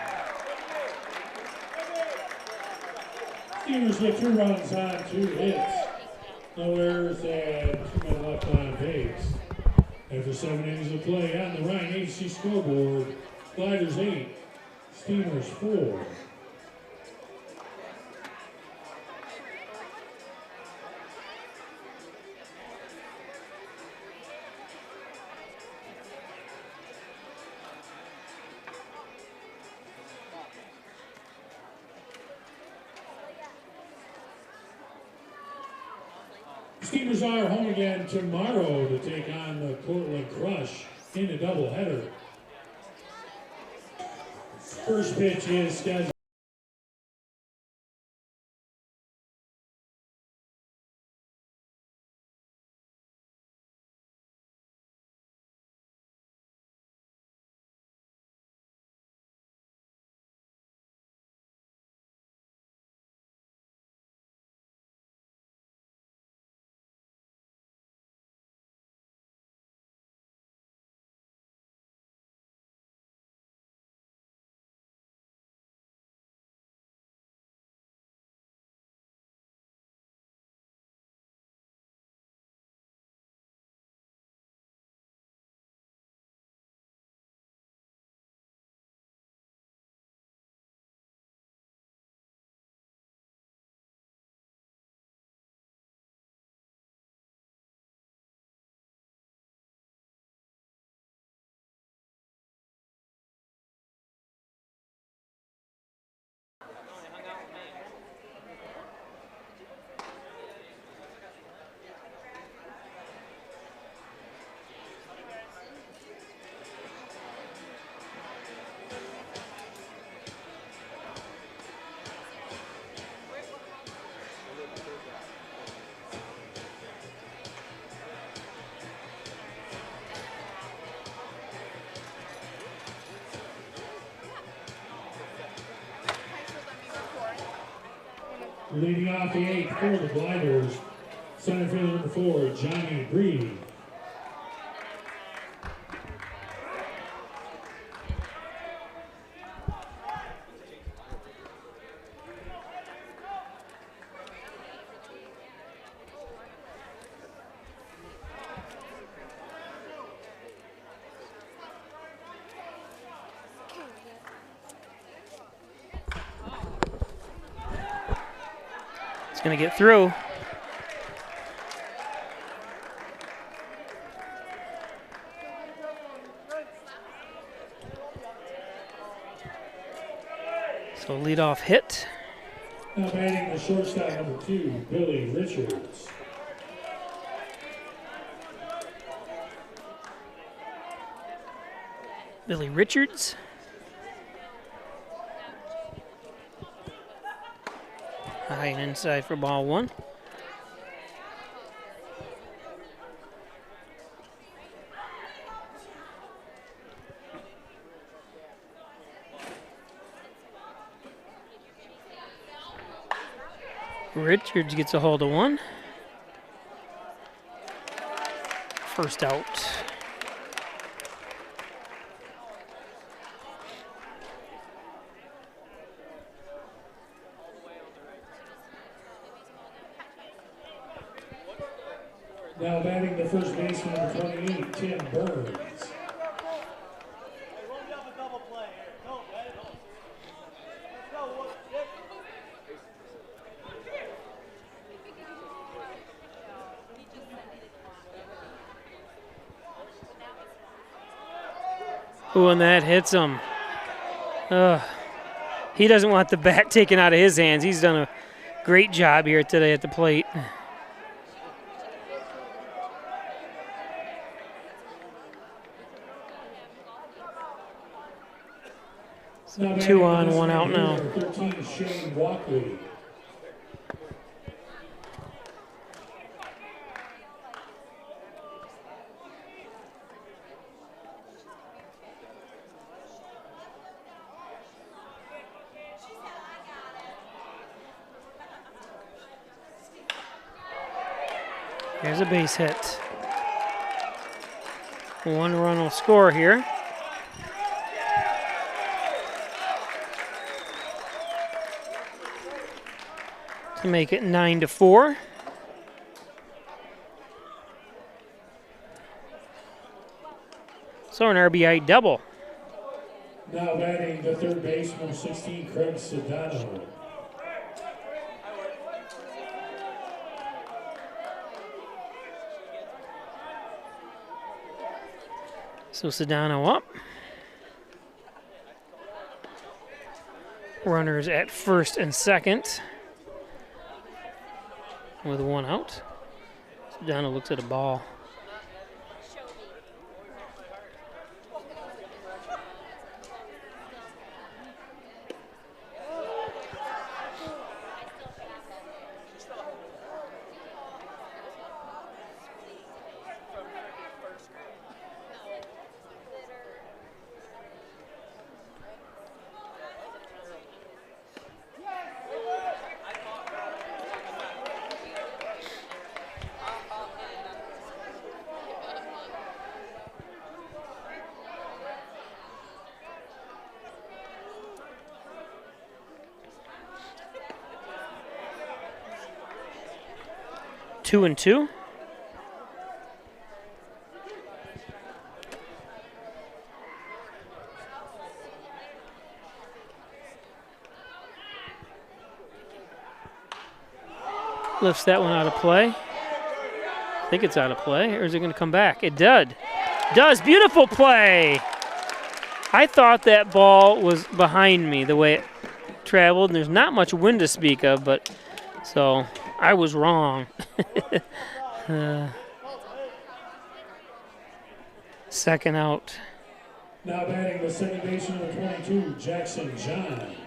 Steelers get 2 runs on 2 hits. No errors and 2 men left on base. After 7 innings of play on the Ryan HC scoreboard, Gliders 8, Steelers 4. Steelers are home again tomorrow to take on the Cortland Crush in a doubleheader. First pitch is scheduled. Leading off the 8th for the Gliders, center fielder number 4, Johnny Breedy.
Going to get through. So leadoff hit.
Now batting the shortstop number 2, Billy Richards.
Billy Richards. High and inside for ball 1. Richards gets a hold of 1. First out.
Now batting the first baseman, number 28, Tim Burns.
Ooh, and that hits him. He doesn't want the bat taken out of his hands. He's done a great job here today at the plate. So 2 on, 1 out now.
13, Shane Walkley.
Here's a base hit. 1 run will score here. To make it 9-4. So an RBI double.
Now batting the third baseman, 16, Craig Sedano.
So Sedano up. Runners at first and second. With 1 out. Sedano looks at a ball. Two and 2. Lifts that one out of play. I think it's out of play, or is it going to come back? It did. Does. Beautiful play. I thought that ball was behind me the way it traveled, and there's not much wind to speak of, but so I was wrong. Second out.
Now batting the second baseman, number 22, Jackson Johns.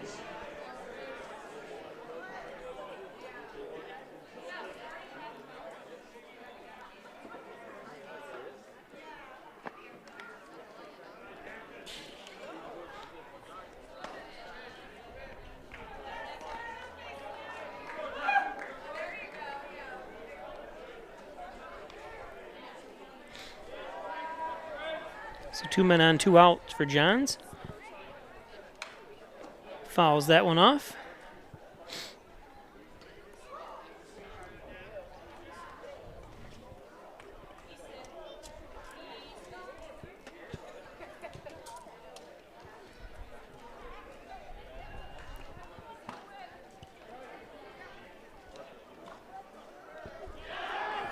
So 2 men on, 2 out for Johns. Fouls that one off.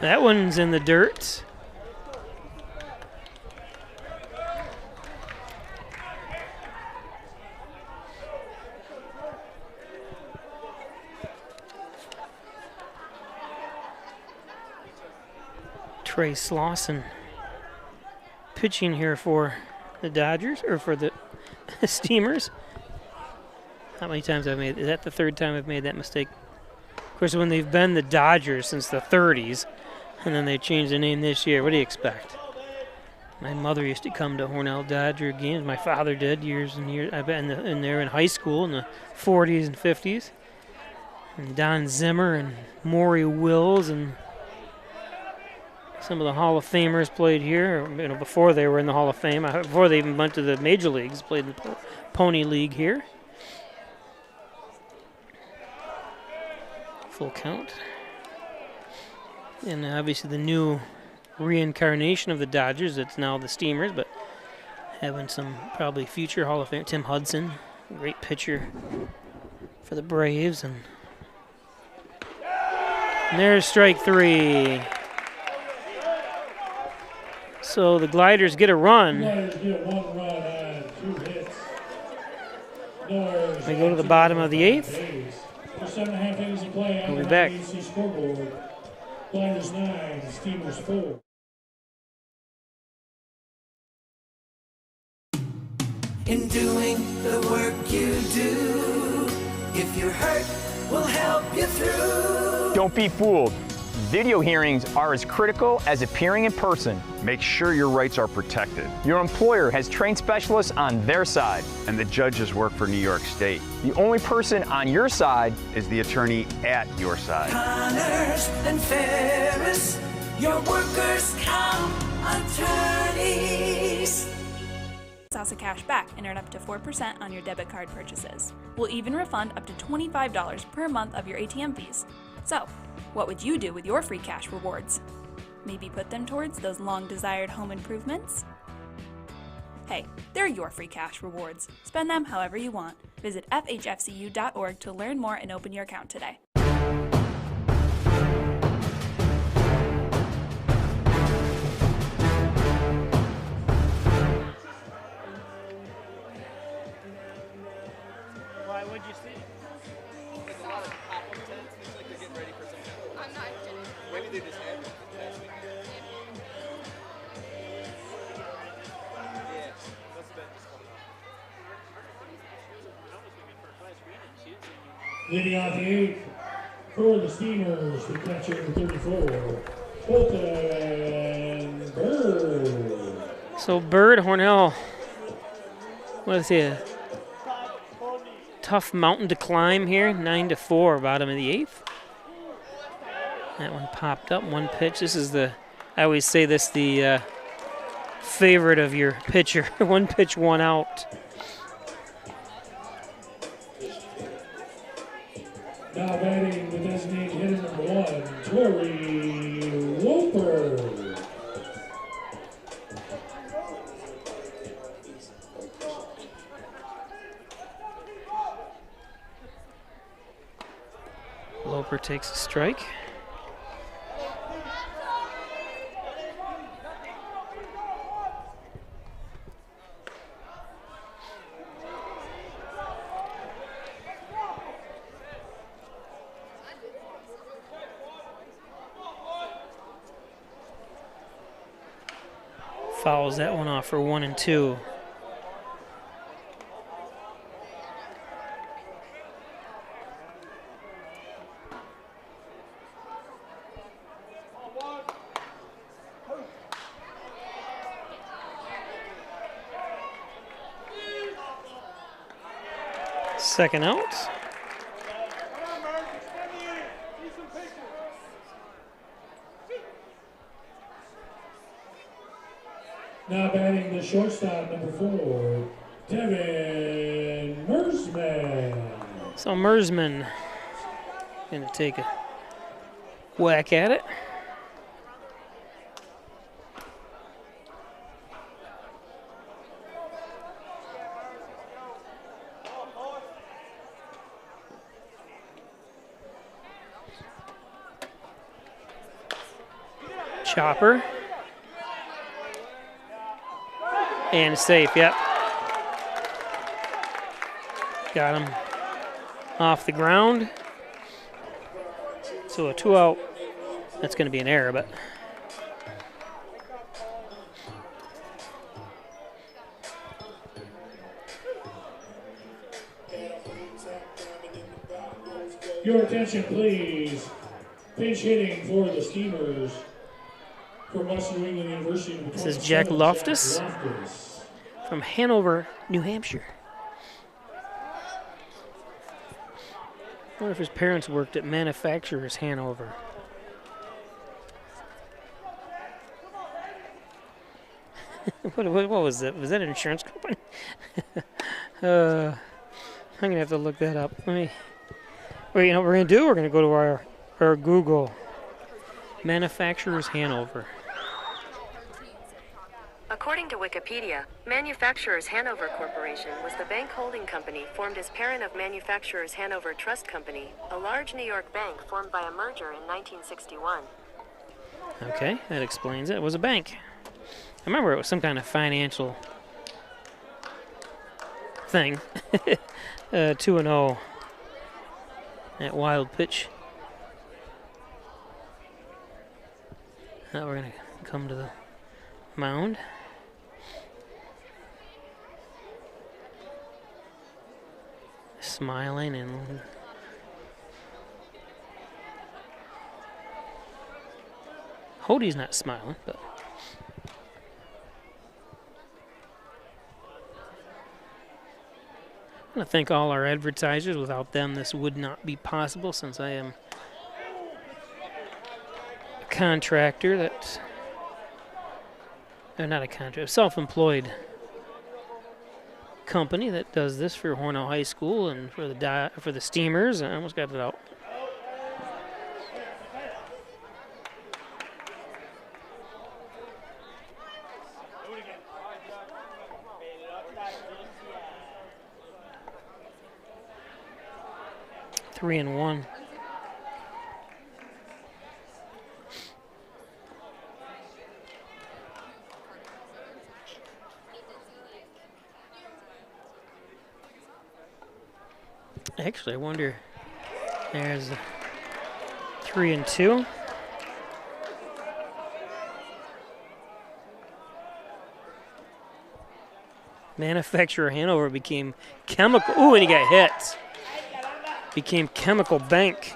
That one's in the dirt. Trey Slauson pitching here for the Dodgers, or for the Steamers. How many times I've made, is that the 3rd time I've made that mistake? Of course, when they've been the Dodgers since the 30s, and then they changed the name this year, what do you expect? My mother used to come to Hornell Dodger games. My father did years and years. I've been in there in high school in the 40s and 50s. And Don Zimmer and Maury Wills and some of the Hall of Famers played here, before they were in the Hall of Fame, before they even went to the major leagues, played in the Pony League here. Full count. And obviously the new reincarnation of the Dodgers, it's now the Steamers, but having some probably future Hall of Fame. Tim Hudson, great pitcher for the Braves. And there's strike 3. So the Gliders get a run.
Gliders get 1 run on 2 hits.
They go to the bottom of the 8th.
For 7.5 innings of play on
We'll
the
be back.
NYCBL scoreboard. Gliders 9, Steamers 4.
In doing the work you do, if you're hurt, we'll help you through.
Don't be fooled. Video hearings are as critical as appearing in person.
Make sure your rights are protected.
Your employer has trained specialists on their side.
And the judges work for New York State.
The only person on your side
is the attorney at your side.
Connors and Ferris, your workers' comp attorneys.
Casa cash back and earn up to 4% on your debit card purchases. We'll even refund up to $25 per month of your ATM fees. So, what would you do with your free cash rewards? Maybe put them towards those long-desired home improvements? Hey, they're your free cash rewards. Spend them however you want. Visit fhfcu.org to learn more and open your account today.
Why would you see?
There's a lot of pop-up tents. Looks like they're getting ready for something.
I'm not kidding.
Maybe they just had it last weekend. Yeah, must have been just coming up.
Leading off the 8th for the Steamers, the catcher 34, Colton Bird.
So Bird, Hornell, what is he? Tough mountain to climb here, 9-4, bottom of the 8th. That one popped up, 1 pitch. This is the, I always say this, the favorite of your pitcher. 1 pitch, 1 out.
Now batting the designated hitter number 1, Tori Loper.
Loper takes a strike. Fouls that one off for 1-2. Second out.
Now batting the shortstop, number 4, Devin Mersman.
So Mersman going to take a whack at it. Chopper. And safe, yep. Got him off the ground. So a 2-out. That's going to be an error, but.
Your attention, please. Pinch hitting for the Steamers from Western New England University.
This is Jack Loftus from Hanover, New Hampshire. I wonder if his parents worked at Manufacturers Hanover. What was that? Was that an insurance company? I'm gonna have to look that up. Wait, you know what we're gonna do? We're gonna go to our Google. Manufacturers Hanover.
According to Wikipedia, Manufacturers Hanover Corporation was the bank holding company formed as parent of Manufacturers Hanover Trust Company, a large New York bank formed by a merger in 1961.
Okay, that explains it. It was a bank. I remember it was some kind of financial thing. 2-0 at wild pitch. Now we're going to come to the mound. Smiling and Hody's not smiling, but I want to thank all our advertisers. Without them, this would not be possible, since I am a contractor that, or not a contractor, self-employed company that does this for Hornell High School and for the Steamers. I almost got it out. Three and one. Actually, I wonder. There's 3 and 2. Manufacturer Hanover became Chemical. Ooh, and he got hit. Became Chemical Bank.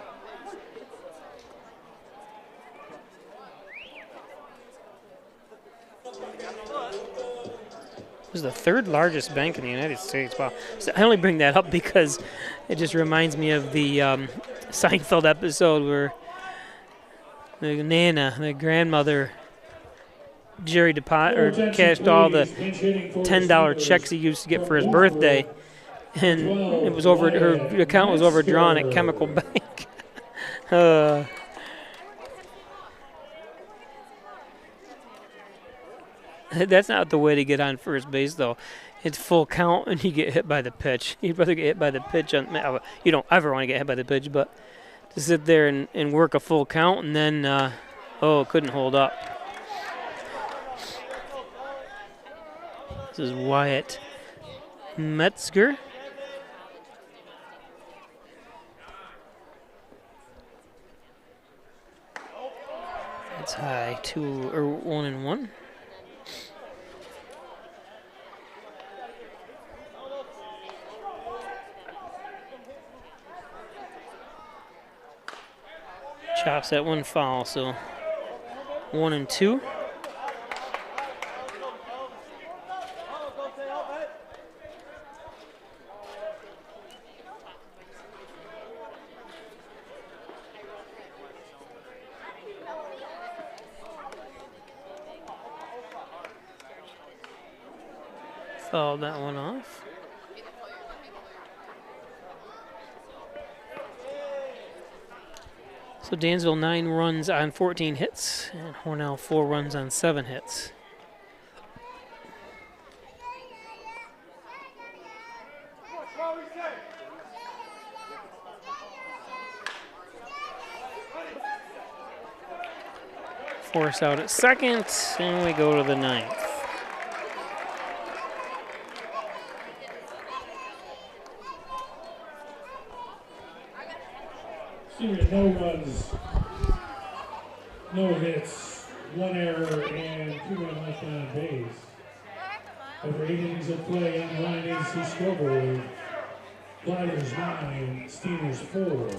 It was the 3rd largest bank in the United States. Wow. So I only bring that up because it just reminds me of the Seinfeld episode where the Nana, the grandmother, Jerry cashed all the $10 checks he used to get for his birthday, and it was her account was overdrawn at Chemical Bank. That's not the way to get on first base, though. It's full count, and you get hit by the pitch. You'd rather get hit by the pitch. You don't ever want to get hit by the pitch, but to sit there and work a full count, and then, couldn't hold up. This is Wyatt Metzger. That's high. 1 and 1. Chops that one foul, so 1 and 2. Fouled that one off. So Dansville 9 runs on 14 hits, and Hornell 4 runs on 7 hits. Force out at second, and we go to the 9th.
No runs, no hits, 1 error, and 2 men left on base. Over 8 innings of play on the line, AC scoreboard. Gliders 9, Steamers 4.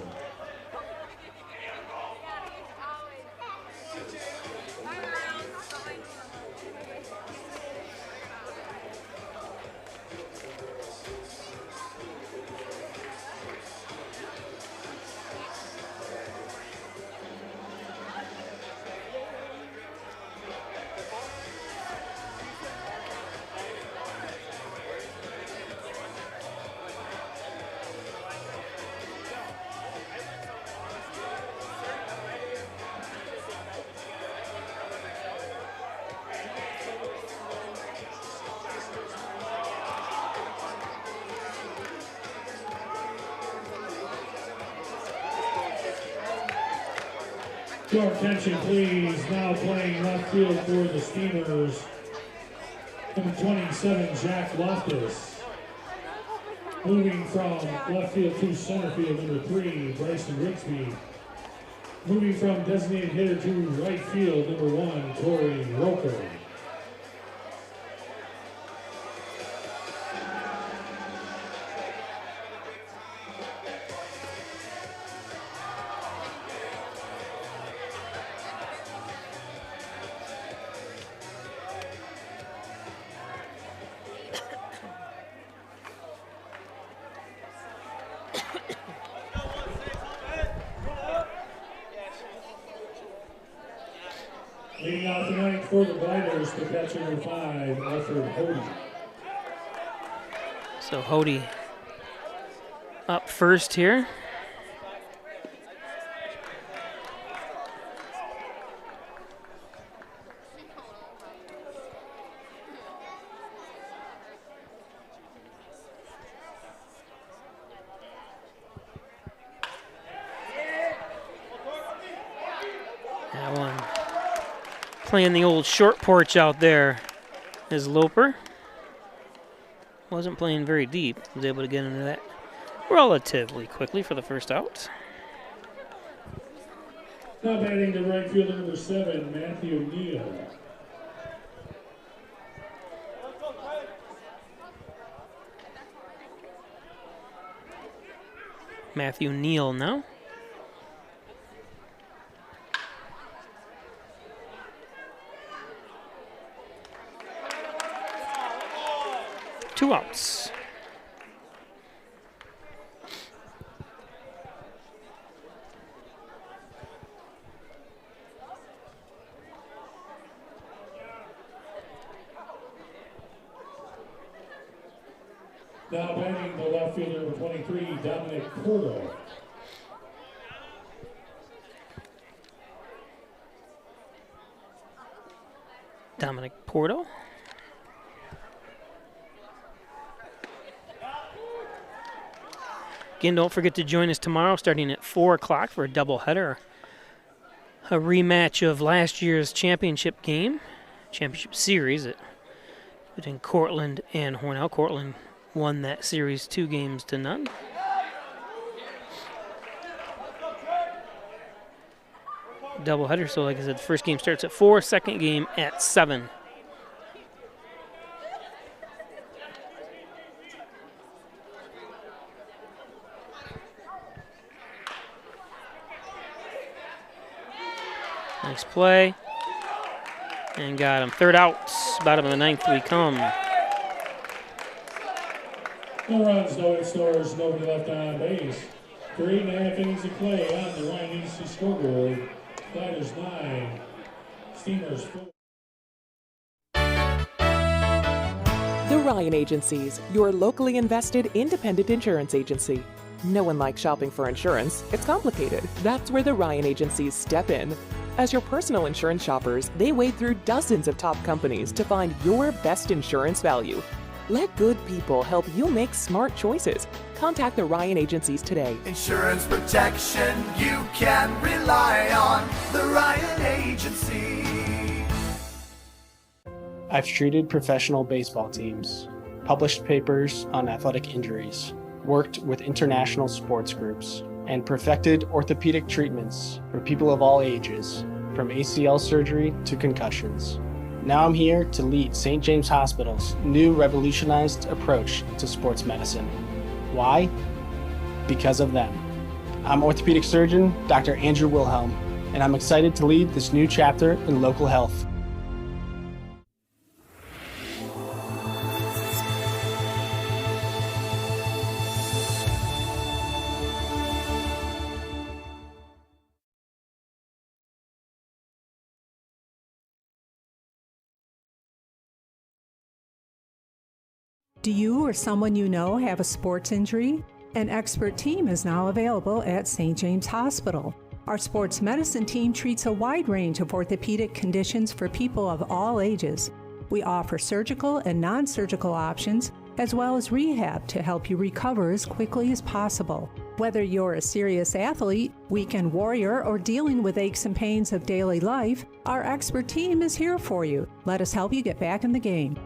Your attention, please. Now playing left field for the Steamers, number 27, Jack Loftus. Moving from left field to center field, number 3, Bryson Rigsby. Moving from designated hitter to right field, number 1, Corey Roker. Leading out the 9th for the Gliders, the catcher number 5, Alfred Hody.
So Hody up first here. That one playing the old short porch out there is Loper. Wasn't playing very deep. Was able to get into that relatively quickly for the first out.
Now batting to right fielder number 7, Matthew Neal.
Matthew Neal now. Two outs.
Now batting the left fielder number 23, Dominic Porto.
Dominic Porto. Again, don't forget to join us tomorrow starting at 4 o'clock for a doubleheader. A rematch of last year's championship game, championship series between Cortland and Hornell. Cortland won that series 2-0. Doubleheader, so like I said, the first game starts at 4, second game at 7. Nice play. And got him. Third out. Bottom of the 9th we come.
No runs, no hit scores, nobody left on base. 3.5 innings of play on the Ryan AC scoreboard. Gliders 9, Steamers 4.
The
Ryan Agencies, your locally invested independent insurance agency. No one likes shopping for insurance. It's complicated. That's where the Ryan Agencies step in. As your personal insurance shoppers, they wade through dozens of top companies to find your best insurance value. Let good people help you make smart choices. Contact the Ryan Agencies today.
Insurance protection you can rely on. The Ryan Agency.
I've treated professional baseball teams, published papers on athletic injuries, worked with international sports groups, and perfected orthopedic treatments for people of all ages, from ACL surgery to concussions. Now I'm here to lead St. James Hospital's new revolutionized approach to sports medicine. Why? Because of them. I'm orthopedic surgeon Dr. Andrew Wilhelm, and I'm excited to lead this new chapter in local health.
Do you or someone you know have a sports injury? An expert team is now available at St. James Hospital. Our sports medicine team treats a wide range of orthopedic conditions for people of all ages. We offer surgical and non-surgical options, as well as rehab to help you recover as quickly as possible. Whether you're a serious athlete, weekend warrior, or dealing with aches and pains of daily life, our expert team is here for you. Let us help you get back in the game.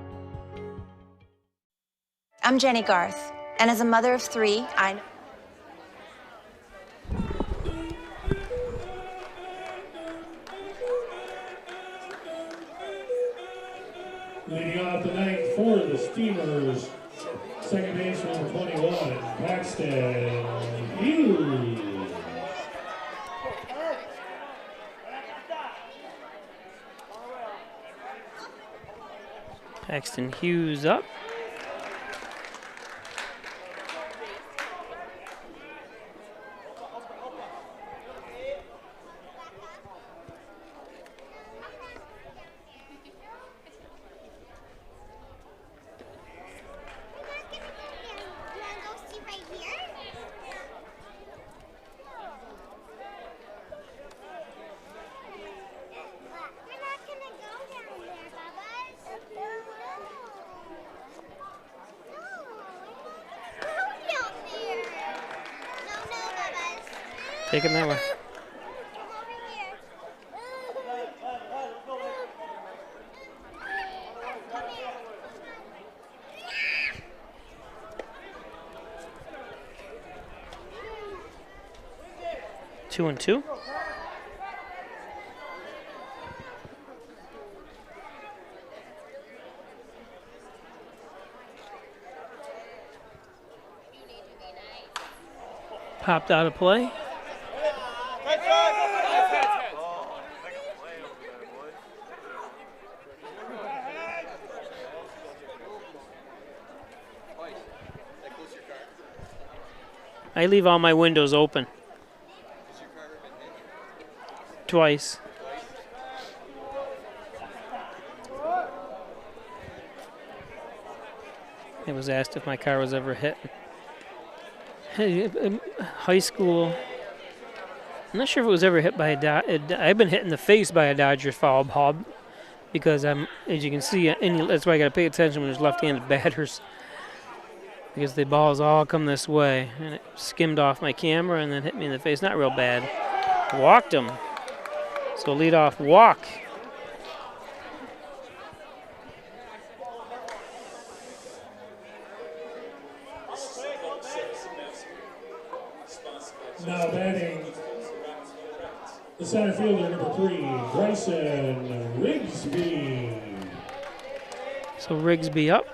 I'm Jenny Garth, and as a mother of 3, I know.
Leading off the ninth for the Steamers, second baseman number 21, Paxton Hughes.
Paxton Hughes up. Take him that way. Two and two. Popped out of play. I leave all my windows open. Twice. I was asked if my car was ever hit. High school. I'm not sure if it was ever hit by a I've been hit in the face by a Dodgers foul ball because I'm, as you can see, that's why I got to pay attention when there's left-handed batters. Because the balls all come this way, and it skimmed off my camera and then hit me in the face. Not real bad. Walked him. So leadoff walk.
Now batting the center fielder, number 3, Bryson Rigsby.
So Rigsby up.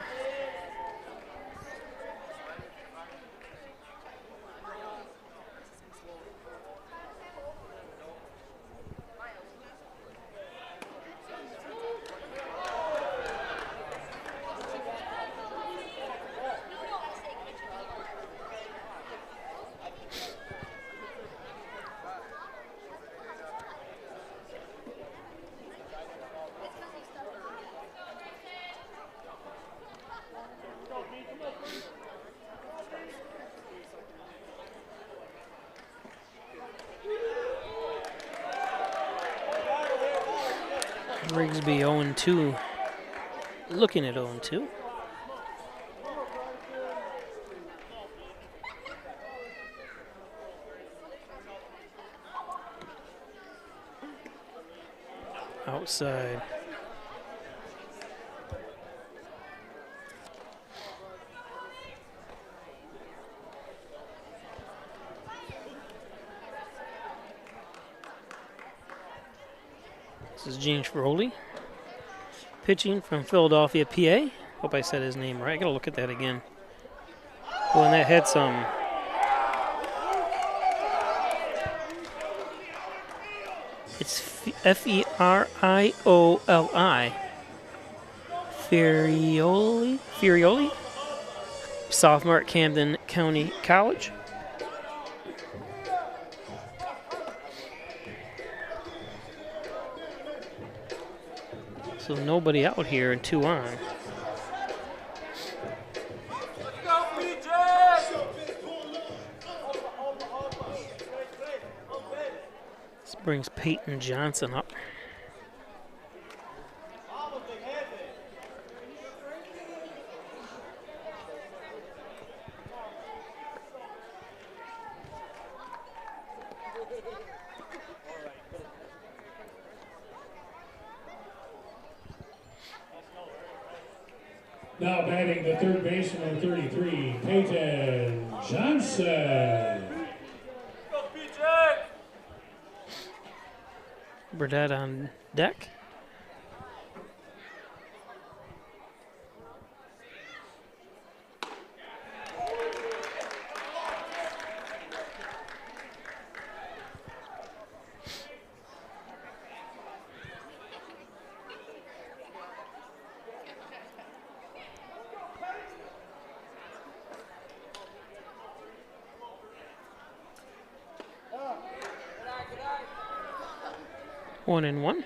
Rigsby 0-2. Looking at 0-2. Outside. This is Gene Schroly, pitching from Philadelphia, PA. Hope I said his name right. I gotta look at that again. Oh, and that had some. It's Ferioli. Ferioli. Sophomore at Camden County College. So nobody out here and 2 on. This brings Peyton Johnson up.
Now batting the third baseman, 33, Peyton Johnson.
Burdett on deck. One and one.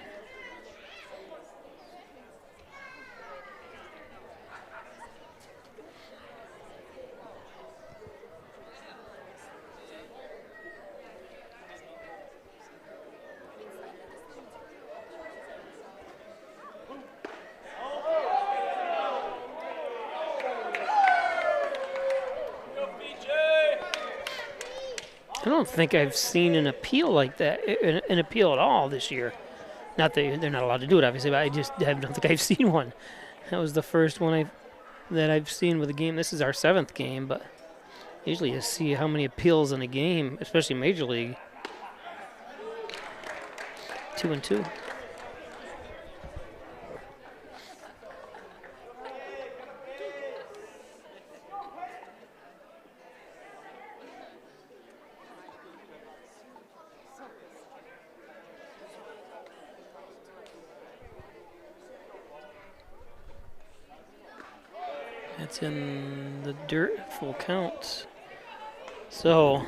I don't think I've seen an appeal like that, an appeal at all this year. Not that they're not allowed to do it, obviously, but I don't think I've seen one. That was the first one that I've seen with a game. This is our 7th game, but usually you see how many appeals in a game, especially Major League. 2-2. That's in the dirt, full count. So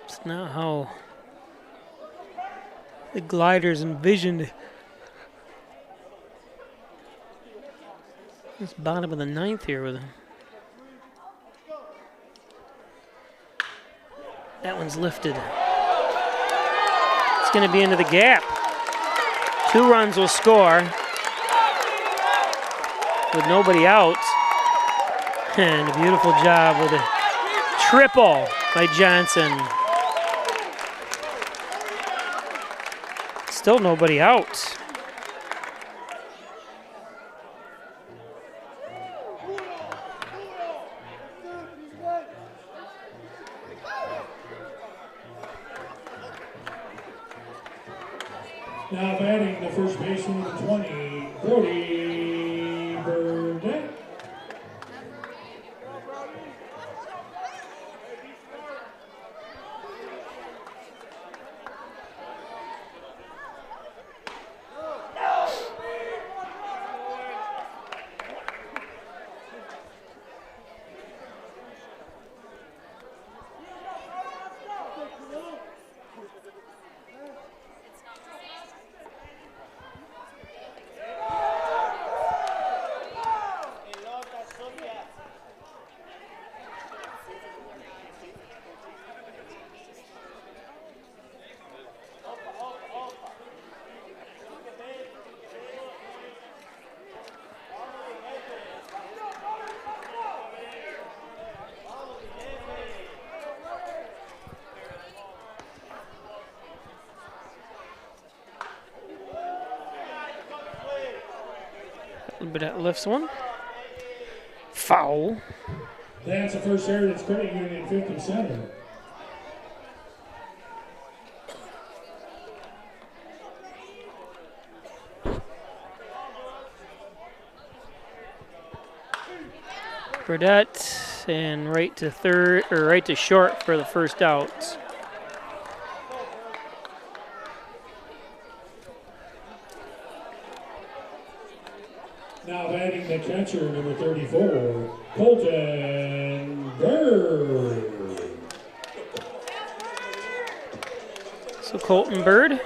it's not how the Gliders envisioned this bottom of the 9th here with him. That one's lifted. It's going to be into the gap. 2 runs will score with nobody out. And a beautiful job with a triple by Johnson. Still nobody out.
Now batting the first baseman with 20, Brody Burnett.
Burdett lifts one. Foul.
That's the First Heritage Credit Union 50 center.
Burdett and right to third, or right to short for the first out.
Now batting the catcher, number 34, Colton Bird.
So Colton Bird.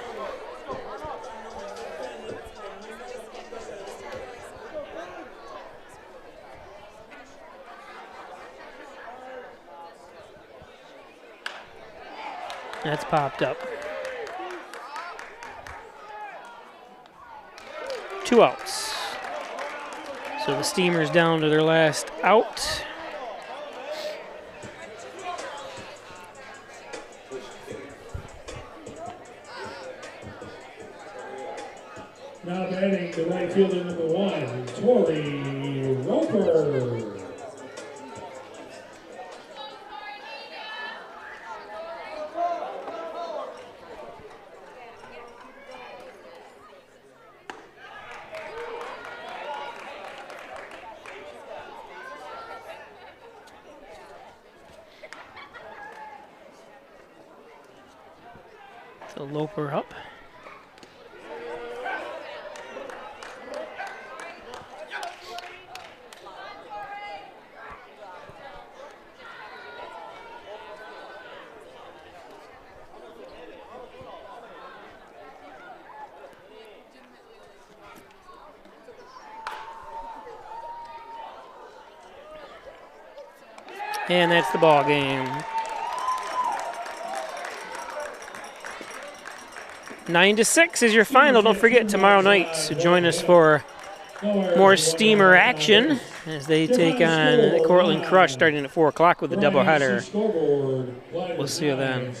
That's popped up. 2 outs. So the Steamers down to their last out.
Now batting the right fielder, number 1, Torrey Roper.
So Loper up. And that's the ball game. 9-6 is your final. Don't forget tomorrow night to join us for more Steamer action as they take on Cortland Crush starting at 4 o'clock with a doubleheader. We'll see you then.